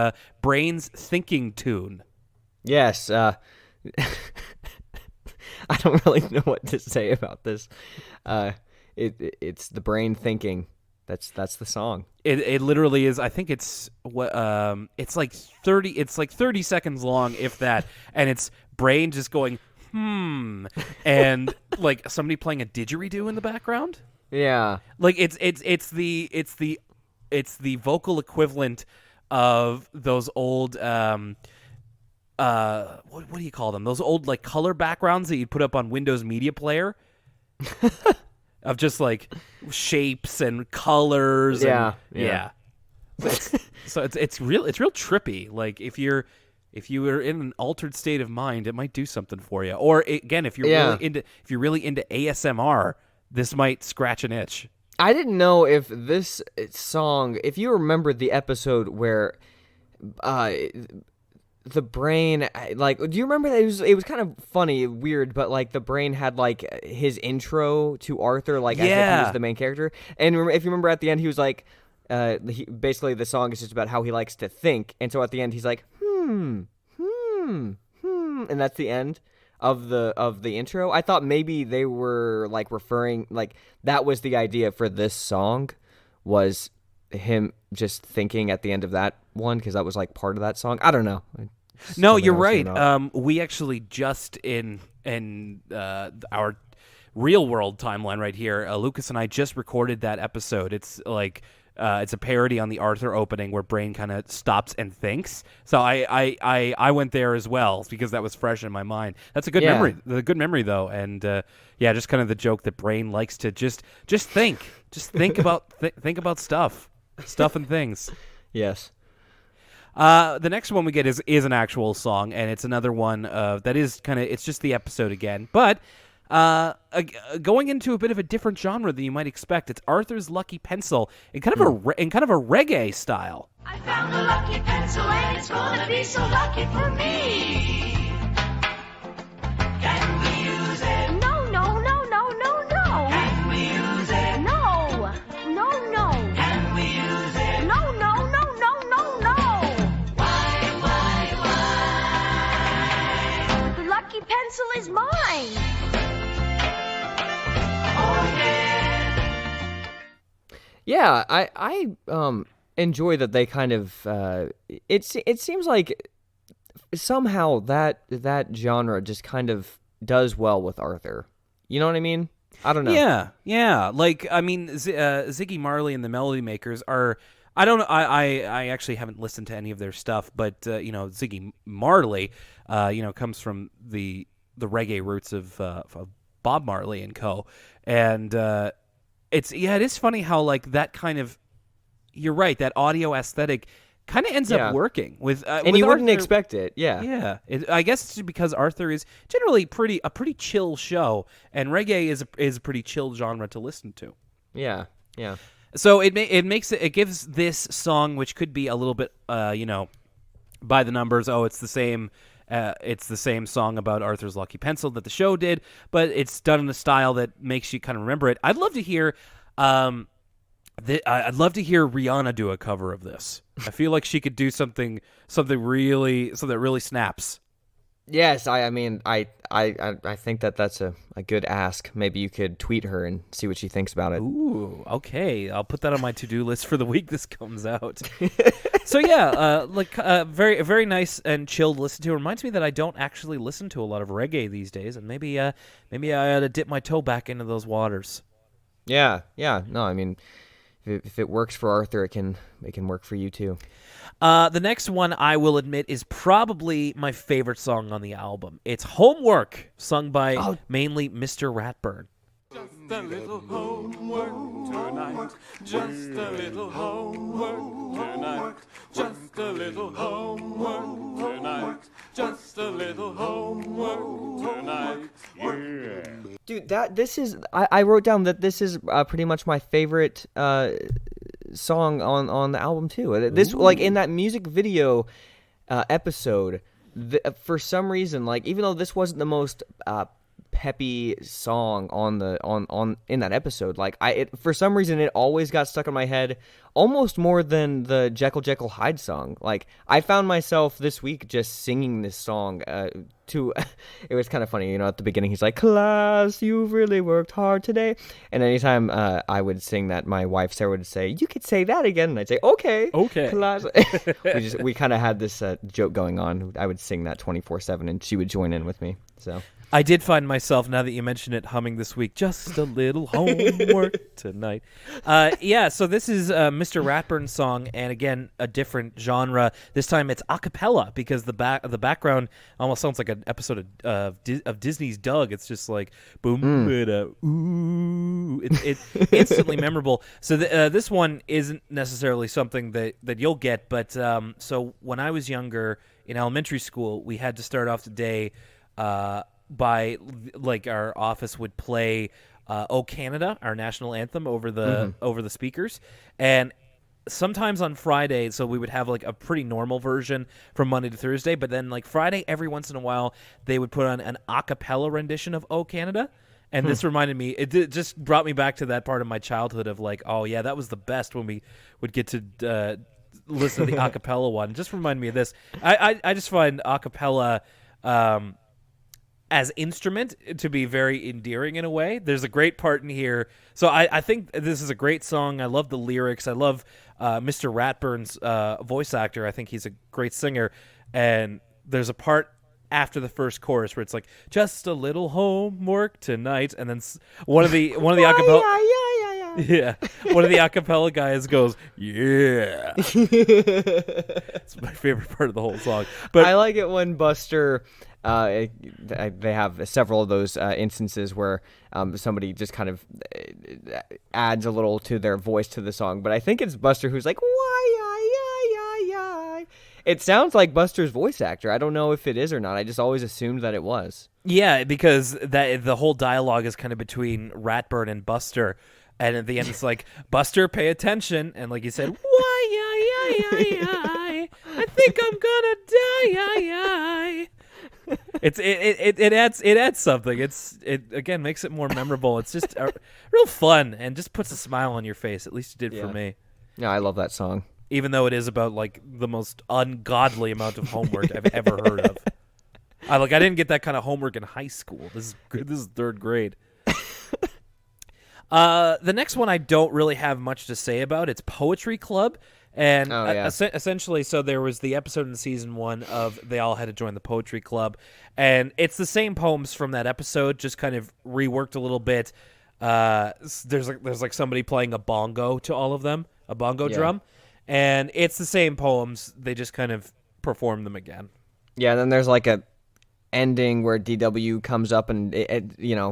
Brain's thinking tune. Yes. I don't really know what to say about this. It's the brain thinking. That's the song. It literally is. I think it's it's like 30. It's like 30 seconds long, if that, and it's brain just going and like somebody playing a didgeridoo in the background. Yeah, like it's the vocal equivalent of those old what do you call them? Those old like color backgrounds that you'd put up on Windows Media Player. Of just like shapes and colors. Yeah. So it's real trippy. Like if you were in an altered state of mind, it might do something for you. Or again, if you're really into ASMR, this might scratch an itch. I didn't know if this song, if you remember the episode where the brain, like, do you remember that it was kind of funny, weird, but like the brain had like his intro to Arthur, like as if he was the main character. And if you remember at the end, he was like, basically the song is just about how he likes to think, and so at the end he's like, and that's the end of the intro. I thought maybe they were like referring, like that was the idea for this song, was him just thinking at the end of that one, because that was like part of that song. I don't know. No, something you're I was right. thinking about. We actually just in our real world timeline right here, Lucas and I just recorded that episode. It's like it's a parody on the Arthur opening where Brain kind of stops and thinks. So I went there as well because that was fresh in my mind. That's a good Yeah. memory. A good memory though, and yeah, just kind of the joke that Brain likes to just think, about think about stuff and things. Yes. The next one we get is an actual song, and it's another one that is kind of, it's just the episode again, but going into a bit of a different genre than you might expect. It's Arthur's Lucky Pencil in kind of a reggae style. I found a lucky pencil and it's gonna be so lucky for me. Can we use it? No. Can we use it? No. Can we use it? No. Why? The lucky pencil is mine. Yeah, I enjoy that they kind of it seems like somehow that genre just kind of does well with Arthur. You know what I mean? I don't know. Yeah. Like, I mean, Ziggy Marley and the Melody Makers are. I don't know. I actually haven't listened to any of their stuff, but Ziggy Marley, comes from the reggae roots of Bob Marley and co. And it is funny how like that kind of, you're right, that audio aesthetic kind of ends up working with and with you wouldn't Arthur. expect it. Yeah. Yeah, I guess it's because Arthur is generally a pretty chill show, and reggae is a pretty chill genre to listen to. Yeah. So it gives this song, which could be a little bit by the numbers. Oh, it's the same song about Arthur's Lucky Pencil that the show did, but it's done in a style that makes you kind of remember it. I'd love to hear Rihanna do a cover of this. I feel like she could do something that really snaps. Yes, I mean, I think that's a good ask. Maybe you could tweet her and see what she thinks about it. Ooh, okay. I'll put that on my to-do list for the week this comes out. So yeah, very very nice and chill to listen to. It reminds me that I don't actually listen to a lot of reggae these days, and maybe I ought to dip my toe back into those waters. Yeah. No, I mean, if it works for Arthur, it can work for you too. The next one, I will admit, is probably my favorite song on the album. It's Homework, sung by mainly Mr. Ratburn. Just a little homework tonight. Just a little homework tonight. Just a little homework tonight. Just a little homework tonight. Yeah. Dude, I wrote down that this is pretty much my favorite song on the album too. This like in that music video episode, for some reason, like even though this wasn't the most peppy song on in that episode, like for some reason it always got stuck in my head almost more than the Jekyll Jekyll Hyde song. Like I found myself this week just singing this song to it was kind of funny, at the beginning he's like, "Class, you've really worked hard today," and anytime I would sing that, my wife Sarah would say, "You could say that again," and I'd say, okay class. we kind of had this joke going on. I would sing that 24/7 and she would join in with me. So I did find myself, now that you mention it, humming this week, just a little homework tonight. So this is Mr. Ratburn's song, and again, a different genre. This time it's a cappella, because the background almost sounds like an episode of Disney's Doug. It's just like, boom, bada, ooh. It's instantly memorable. So this one isn't necessarily something that you'll get, but so when I was younger, in elementary school, we had to start off the day by, like, our office would play "O Canada," our national anthem, over the speakers, and sometimes on Friday, so we would have like a pretty normal version from Monday to Thursday, but then like Friday, every once in a while, they would put on an a cappella rendition of "O Canada." And this reminded me, it just brought me back to that part of my childhood of like, oh yeah, that was the best when we would get to listen to the a cappella one. It just reminded me of this. I just find a cappella as instrument to be very endearing in a way. There's a great part in here. So I think this is a great song. I love the lyrics. I love Mr. Ratburn's voice actor. I think he's a great singer. And there's a part after the first chorus where it's like just a little homework tonight, and then one of the acapella one of the acapella guys goes, yeah. It's my favorite part of the whole song. But I like it when Buster, they have several of those instances where somebody just kind of adds a little to their voice to the song. But I think it's Buster who's like, why. It sounds like Buster's voice actor. I don't know if it is or not. I just always assumed that it was. yeah, because the whole dialogue is kind of between Ratbird and Buster. And at the end, it's like, Buster, pay attention. And like you said, why, I think I'm gonna die. It adds something. It again makes it more memorable. It's just real fun and just puts a smile on your face. At least it did for me. Yeah, I love that song. Even though it is about like the most ungodly amount of homework I've ever heard of. I didn't get that kind of homework in high school. This is third grade. The next one I don't really have much to say about. It's Poetry Club. And essentially, so there was the episode in season 1 of they all had to join the Poetry Club. And it's the same poems from that episode, just kind of reworked a little bit. There's like somebody playing a bongo to all of them, a bongo drum. And it's the same poems. They just kind of perform them again. Yeah, and then there's like a ending where DW comes up and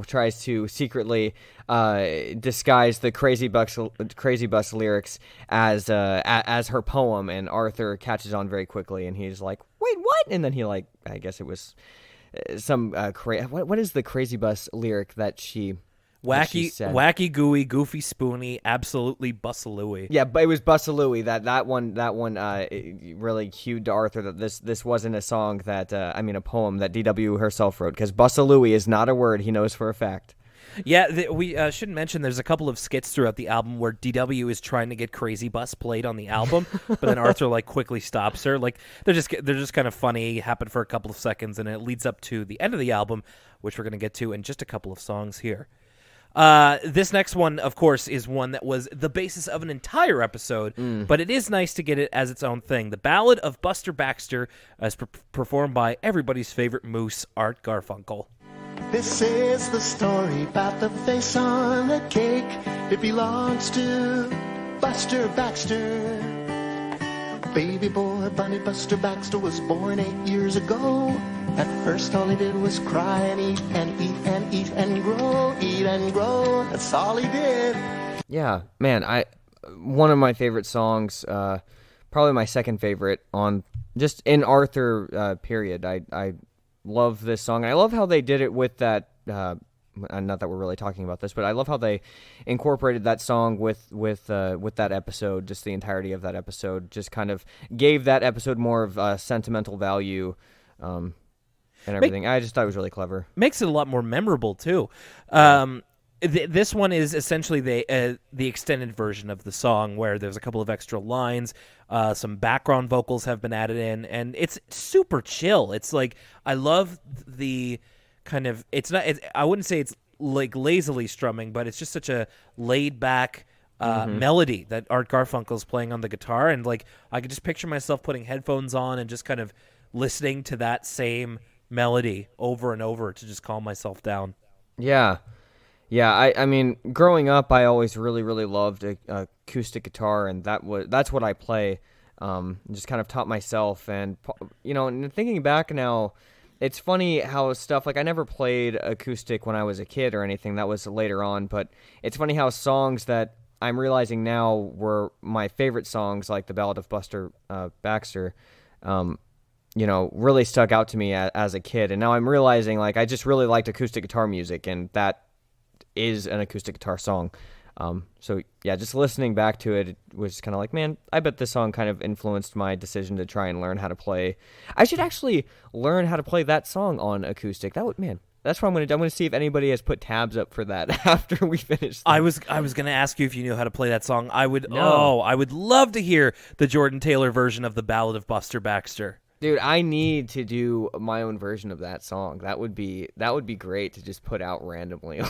tries to secretly disguise the Crazy Bus lyrics as her poem, and Arthur catches on very quickly, and he's like, "Wait, what?" And then he I guess it was some what is the Crazy Bus lyric that she wacky gooey goofy spoony absolutely bussalooey. Yeah, but it was bussalooey that one really cued to Arthur that this wasn't a song that a poem that DW herself wrote, because bussalooey is not a word he knows for a fact. Yeah, we shouldn't mention there's a couple of skits throughout the album where DW is trying to get Crazy Bus played on the album, but then Arthur quickly stops her. They're just kind of funny, happen for a couple of seconds, and it leads up to the end of the album, which we're going to get to in just a couple of songs here. This next one, of course, is one that was the basis of an entire episode, but it is nice to get it as its own thing. The Ballad of Buster Baxter, as performed by everybody's favorite moose, Art Garfunkel. This is the story about the face on the cake. It belongs to Buster Baxter. Baby boy, Bunny Buster Baxter was born 8 years ago. At first all he did was cry and eat and eat and eat and grow, eat and grow. That's all he did. Yeah, man, one of my favorite songs, probably my second favorite on just in Arthur period. I love this song. I love how they did it with that. Not that we're really talking about this, but I love how they incorporated that song with that episode. Just the entirety of that episode just kind of gave that episode more of sentimental value. And everything. I just thought it was really clever. Makes it a lot more memorable too. This one is essentially the extended version of the song, where there's a couple of extra lines, some background vocals have been added in, and it's super chill. It's I love the kind of I wouldn't say it's lazily strumming, but it's just such a laid back melody that Art Garfunkel's playing on the guitar, and I could just picture myself putting headphones on and just kind of listening to that same melody over and over to just calm myself down. Yeah. I mean, growing up, I always really, really loved acoustic guitar, and that's what I play. Just kind of taught myself, and and thinking back now, it's funny how stuff I never played acoustic when I was a kid or anything. That was later on, but it's funny how songs that I'm realizing now were my favorite songs, like the Ballad of Buster Baxter, really stuck out to me as a kid. And now I'm realizing, I just really liked acoustic guitar music, and that is an acoustic guitar song. So, yeah, just listening back to it, it was kind of man, I bet this song kind of influenced my decision to try and learn how to play. I should actually learn how to play that song on acoustic. That's what I'm going to see if anybody has put tabs up for that after we finish. I was going to ask you if you knew how to play that song. I would love to hear the Jordan Taylor version of the Ballad of Buster Baxter. Dude, I need to do my own version of that song. That would be great to just put out randomly.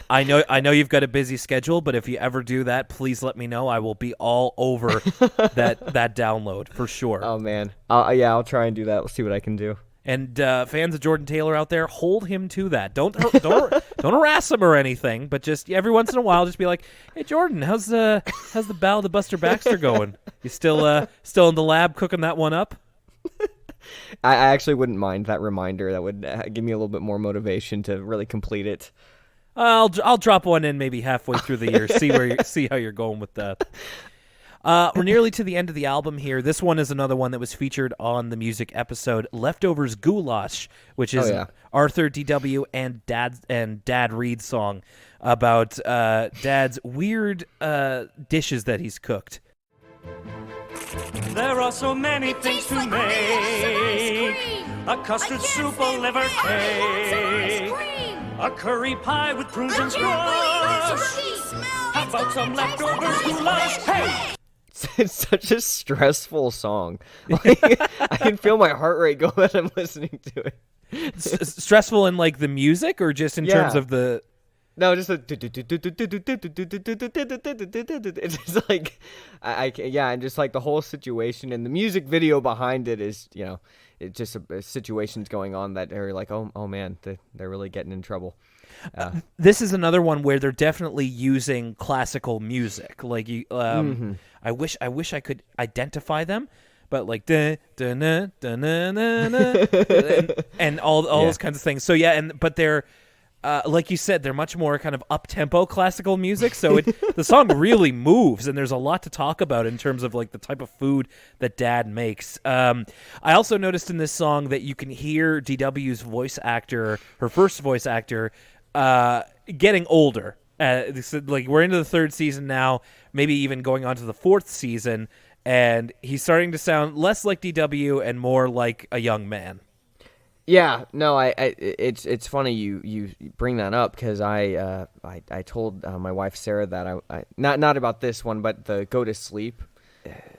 I know you've got a busy schedule, but if you ever do that, please let me know. I will be all over that download for sure. Oh man, I'll try and do that. We'll see what I can do. And fans of Jordan Taylor out there, hold him to that. Don't harass him or anything, but just every once in a while, just be like, "Hey Jordan, how's the Ballad of Buster Baxter going? You still in the lab cooking that one up?" I actually wouldn't mind that reminder. That would give me a little bit more motivation to really complete it. I'll drop one in maybe halfway through the year. See how you're going with that. We're nearly to the end of the album here. This one is another one that was featured on the music episode Leftovers Goulash, which is Arthur D.W. and Dad Reed song about Dad's weird dishes that he's cooked. There are so many things to make. A custard soup, a liver cake, a curry pie with prunes and scrubs. How about some leftovers goulash? Hey! It's such a stressful song. Like, I can feel my heart rate go as I'm listening to it. Stressful in like the music or just in terms of the... No, just it's just like and just like the whole situation and the music video behind it is, it's just a situations going on that are like, oh man, they're really getting in trouble. This is another one where they're definitely using classical music. Like I wish I could identify them, but like and all those kinds of things. So but they're like you said, they're much more kind of up-tempo classical music, so the song really moves, and there's a lot to talk about in terms of like the type of food that Dad makes. I also noticed in this song that you can hear DW's voice actor, her first voice actor, getting older. Like we're into the third season now, maybe even going on to the fourth season, and he's starting to sound less like DW and more like a young man. Yeah, no, it's funny you bring that up because I told my wife Sarah that I not about this one, but the Go to Sleep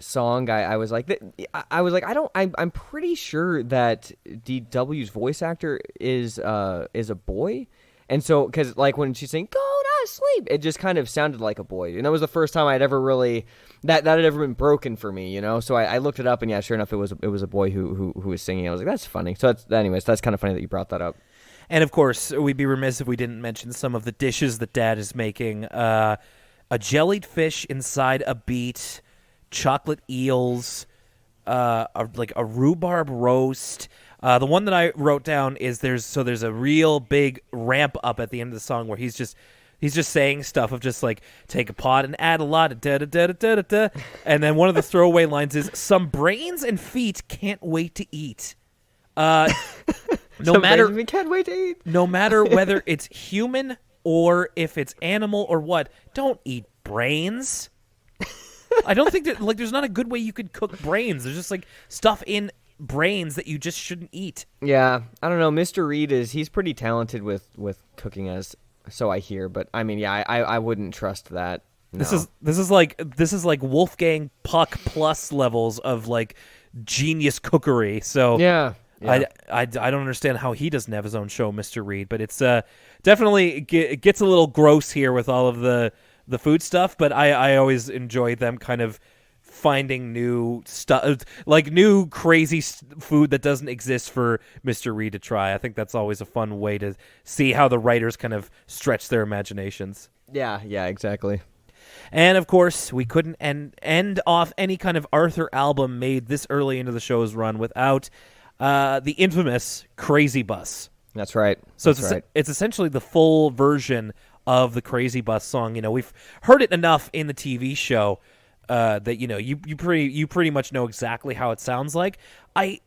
song. I was like I'm pretty sure that DW's voice actor is a boy, and so because like when she's saying go to sleep, it just kind of sounded like a boy, and that was the first time I'd ever really that had ever been broken for me, So I looked it up, and sure enough, it was a boy who was singing. I was like, that's funny. So that's kind of funny that you brought that up. And of course, we'd be remiss if we didn't mention some of the dishes that Dad is making. A jellied fish inside a beet, chocolate eels, like a rhubarb roast. The one that I wrote down is there's a real big ramp up at the end of the song where he's just saying stuff of just like take a pot and add a lot of da da da da da da, and then one of the throwaway lines is some brains and feet can't wait to eat. No matter whether it's human or if it's animal or what, don't eat brains. I don't think that like there's not a good way you could cook brains. There's just like stuff in brains that you just shouldn't eat. Yeah, I don't know. Mr. Reed he's pretty talented with cooking as. So I hear, but I mean, I wouldn't trust that. No. This is like Wolfgang Puck plus levels of like genius cookery. So yeah. I don't understand how he doesn't have his own show, Mr. Reed. But it's definitely it gets a little gross here with all of the food stuff. But I always enjoy them kind of finding new stuff, like new crazy food that doesn't exist for Mr. Reed to try. I think that's always a fun way to see how the writers kind of stretch their imaginations. Yeah, exactly. And of course, we couldn't end off any kind of Arthur album made this early into the show's run without the infamous Crazy Bus. That's right. So it's essentially the full version of the Crazy Bus song. We've heard it enough in the TV show that you pretty much know exactly how it sounds like. I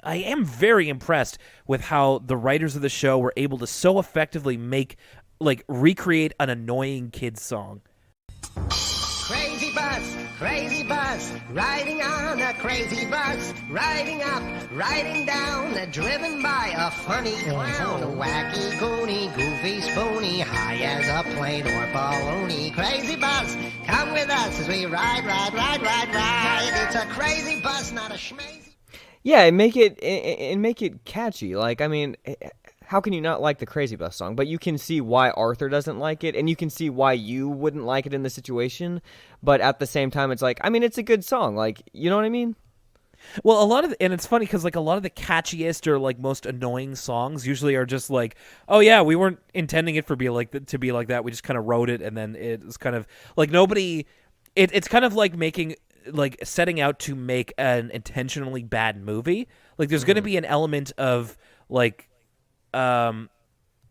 am very impressed with how the writers of the show were able to so effectively recreate an annoying kid's song. Crazy bus, riding on a crazy bus, riding up, riding down, driven by a funny clown, wacky, goony, goofy, spoony, high as a plane or baloney. Crazy bus, come with us as we ride. It's a crazy bus, not a schmazy. Yeah, and make it catchy. Like, I mean, how can you not like the Crazy Bus song? But you can see why Arthur doesn't like it, and you can see why you wouldn't like it in the situation. But at the same time, it's like, I mean, it's a good song. Like, you know what I mean? Well, and it's funny because like a lot of the catchiest or like most annoying songs usually are just like, oh yeah, we weren't intending it to be like that. We just kind of wrote it, and then it's kind of like nobody. It's kind of like setting out to make an intentionally bad movie. Like there's going to be an element of like.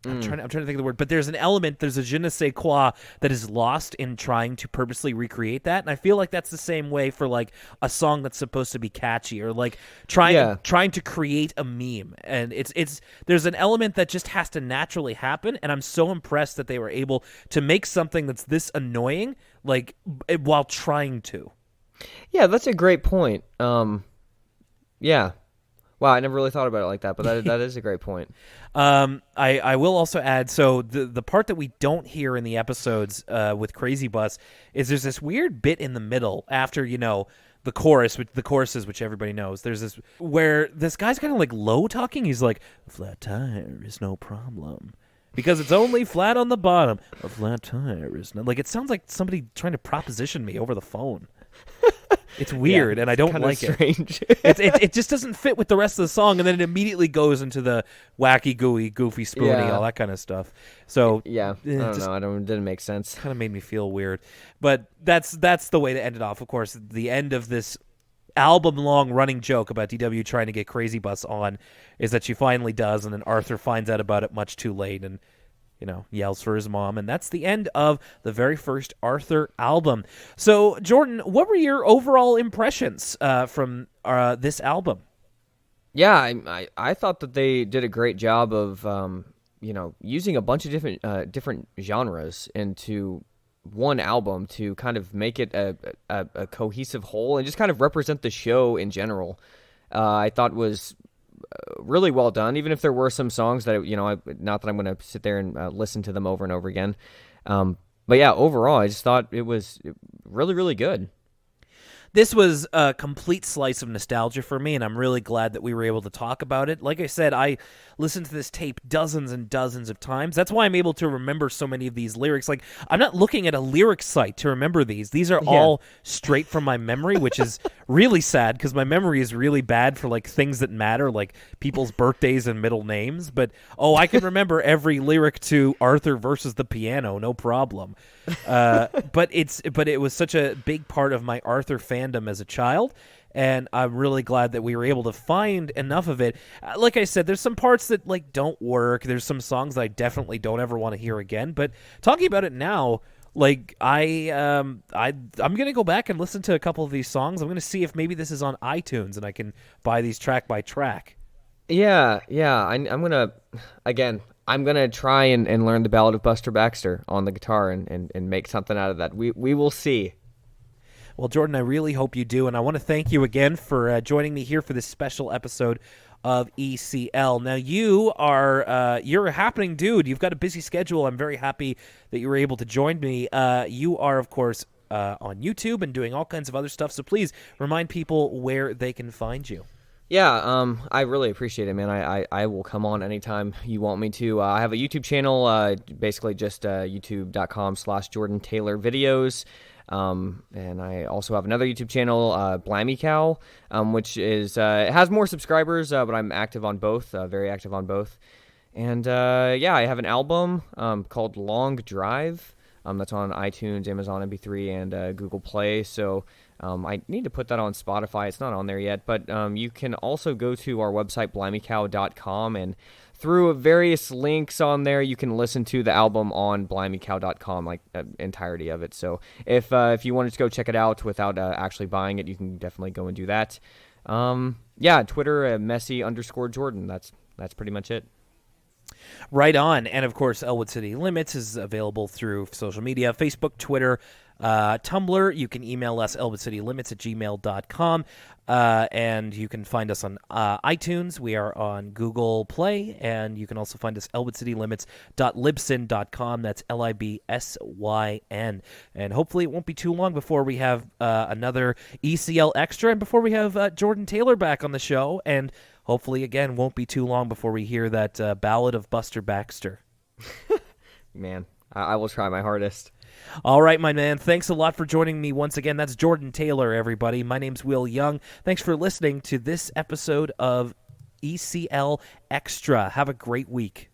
I'm trying to think of the word, but there's a je ne sais quoi that is lost in trying to purposely recreate that, and I feel like that's the same way for like a song that's supposed to be catchy or like trying to create a meme, and it's there's an element that just has to naturally happen, and I'm so impressed that they were able to make something that's this annoying like while trying to. Yeah, that's a great point. Yeah. Wow, I never really thought about it like that, but that is a great point. I will also add, so the part that we don't hear in the episodes with Crazy Bus is there's this weird bit in the middle after, the choruses, which everybody knows. There's this where this guy's kind of like low talking. He's like, a flat tire is no problem. Because it's only flat on the bottom. A flat tire is no... Like, it sounds like somebody trying to proposition me over the phone. It's weird, and I don't like strange. it. It just doesn't fit with the rest of the song, and then it immediately goes into the wacky, gooey, goofy, spoony, all that kind of stuff. So yeah, I don't know. It didn't make sense. Kind of made me feel weird, but that's the way to end it off. Of course, the end of this album-long running joke about DW trying to get Crazy Bus on is that she finally does, and then Arthur finds out about it much too late, and yells for his mom, and that's the end of the very first Arthur album. So, Jordan, what were your overall impressions from this album? Yeah, I thought that they did a great job of using a bunch of different genres into one album to kind of make it a cohesive whole and just kind of represent the show in general. I thought was really well done, even if there were some songs that not that I'm going to sit there and listen to them over and over again, but yeah, overall I just thought it was really, really good. This was a complete slice of nostalgia for me, and I'm really glad that we were able to talk about it. Like I said, I listened to this tape dozens and dozens of times. That's why I'm able to remember so many of these lyrics. Like, I'm not looking at a lyric site to remember these. These are all straight from my memory, which is really sad because my memory is really bad for, like, things that matter, like people's birthdays and middle names. But, I can remember every lyric to Arthur versus the Piano, no problem. But it was such a big part of my Arthur fandom as a child, and I'm really glad that we were able to find enough of it. Like I said, there's some parts that like don't work. There's some songs that I definitely don't ever want to hear again. But talking about it now, like I'm gonna go back and listen to a couple of these songs. I'm gonna see if maybe this is on iTunes and I can buy these track by track. Yeah. I'm gonna try and learn the Ballad of Buster Baxter on the guitar and make something out of that. We will see. Well, Jordan, I really hope you do, and I want to thank you again for joining me here for this special episode of ECL. Now, you're a happening dude. You've got a busy schedule. I'm very happy that you were able to join me. You are, of course, on YouTube and doing all kinds of other stuff, so please remind people where they can find you. Yeah, I really appreciate it, man. I will come on anytime you want me to. I have a YouTube channel, basically just youtube.com/Jordan Taylor Videos. And I also have another YouTube channel, Blammy Cow, which is it has more subscribers, but I'm active on both, very active on both. And I have an album called Long Drive. That's on iTunes, Amazon MP3, and Google Play. So I need to put that on Spotify. It's not on there yet, but you can also go to our website, blammycow.com, and through various links on there, you can listen to the album on blammycow.com, like the entirety of it. So if you wanted to go check it out without actually buying it, you can definitely go and do that. Twitter, Messi_Jordan. That's pretty much it. Right on. And of course, Elwood City Limits is available through social media, Facebook, Twitter, Tumblr. You can email us, elwoodcitylimits@gmail.com. And you can find us on iTunes. We are on Google Play. And you can also find us elwoodcitylimits.libsyn.com. That's Libsyn. And hopefully it won't be too long before we have another ECL Extra and before we have Jordan Taylor back on the show. And hopefully, again, won't be too long before we hear that Ballad of Buster Baxter. Man, I will try my hardest. All right, my man. Thanks a lot for joining me once again. That's Jordan Taylor, everybody. My name's Will Young. Thanks for listening to this episode of ECL Extra. Have a great week.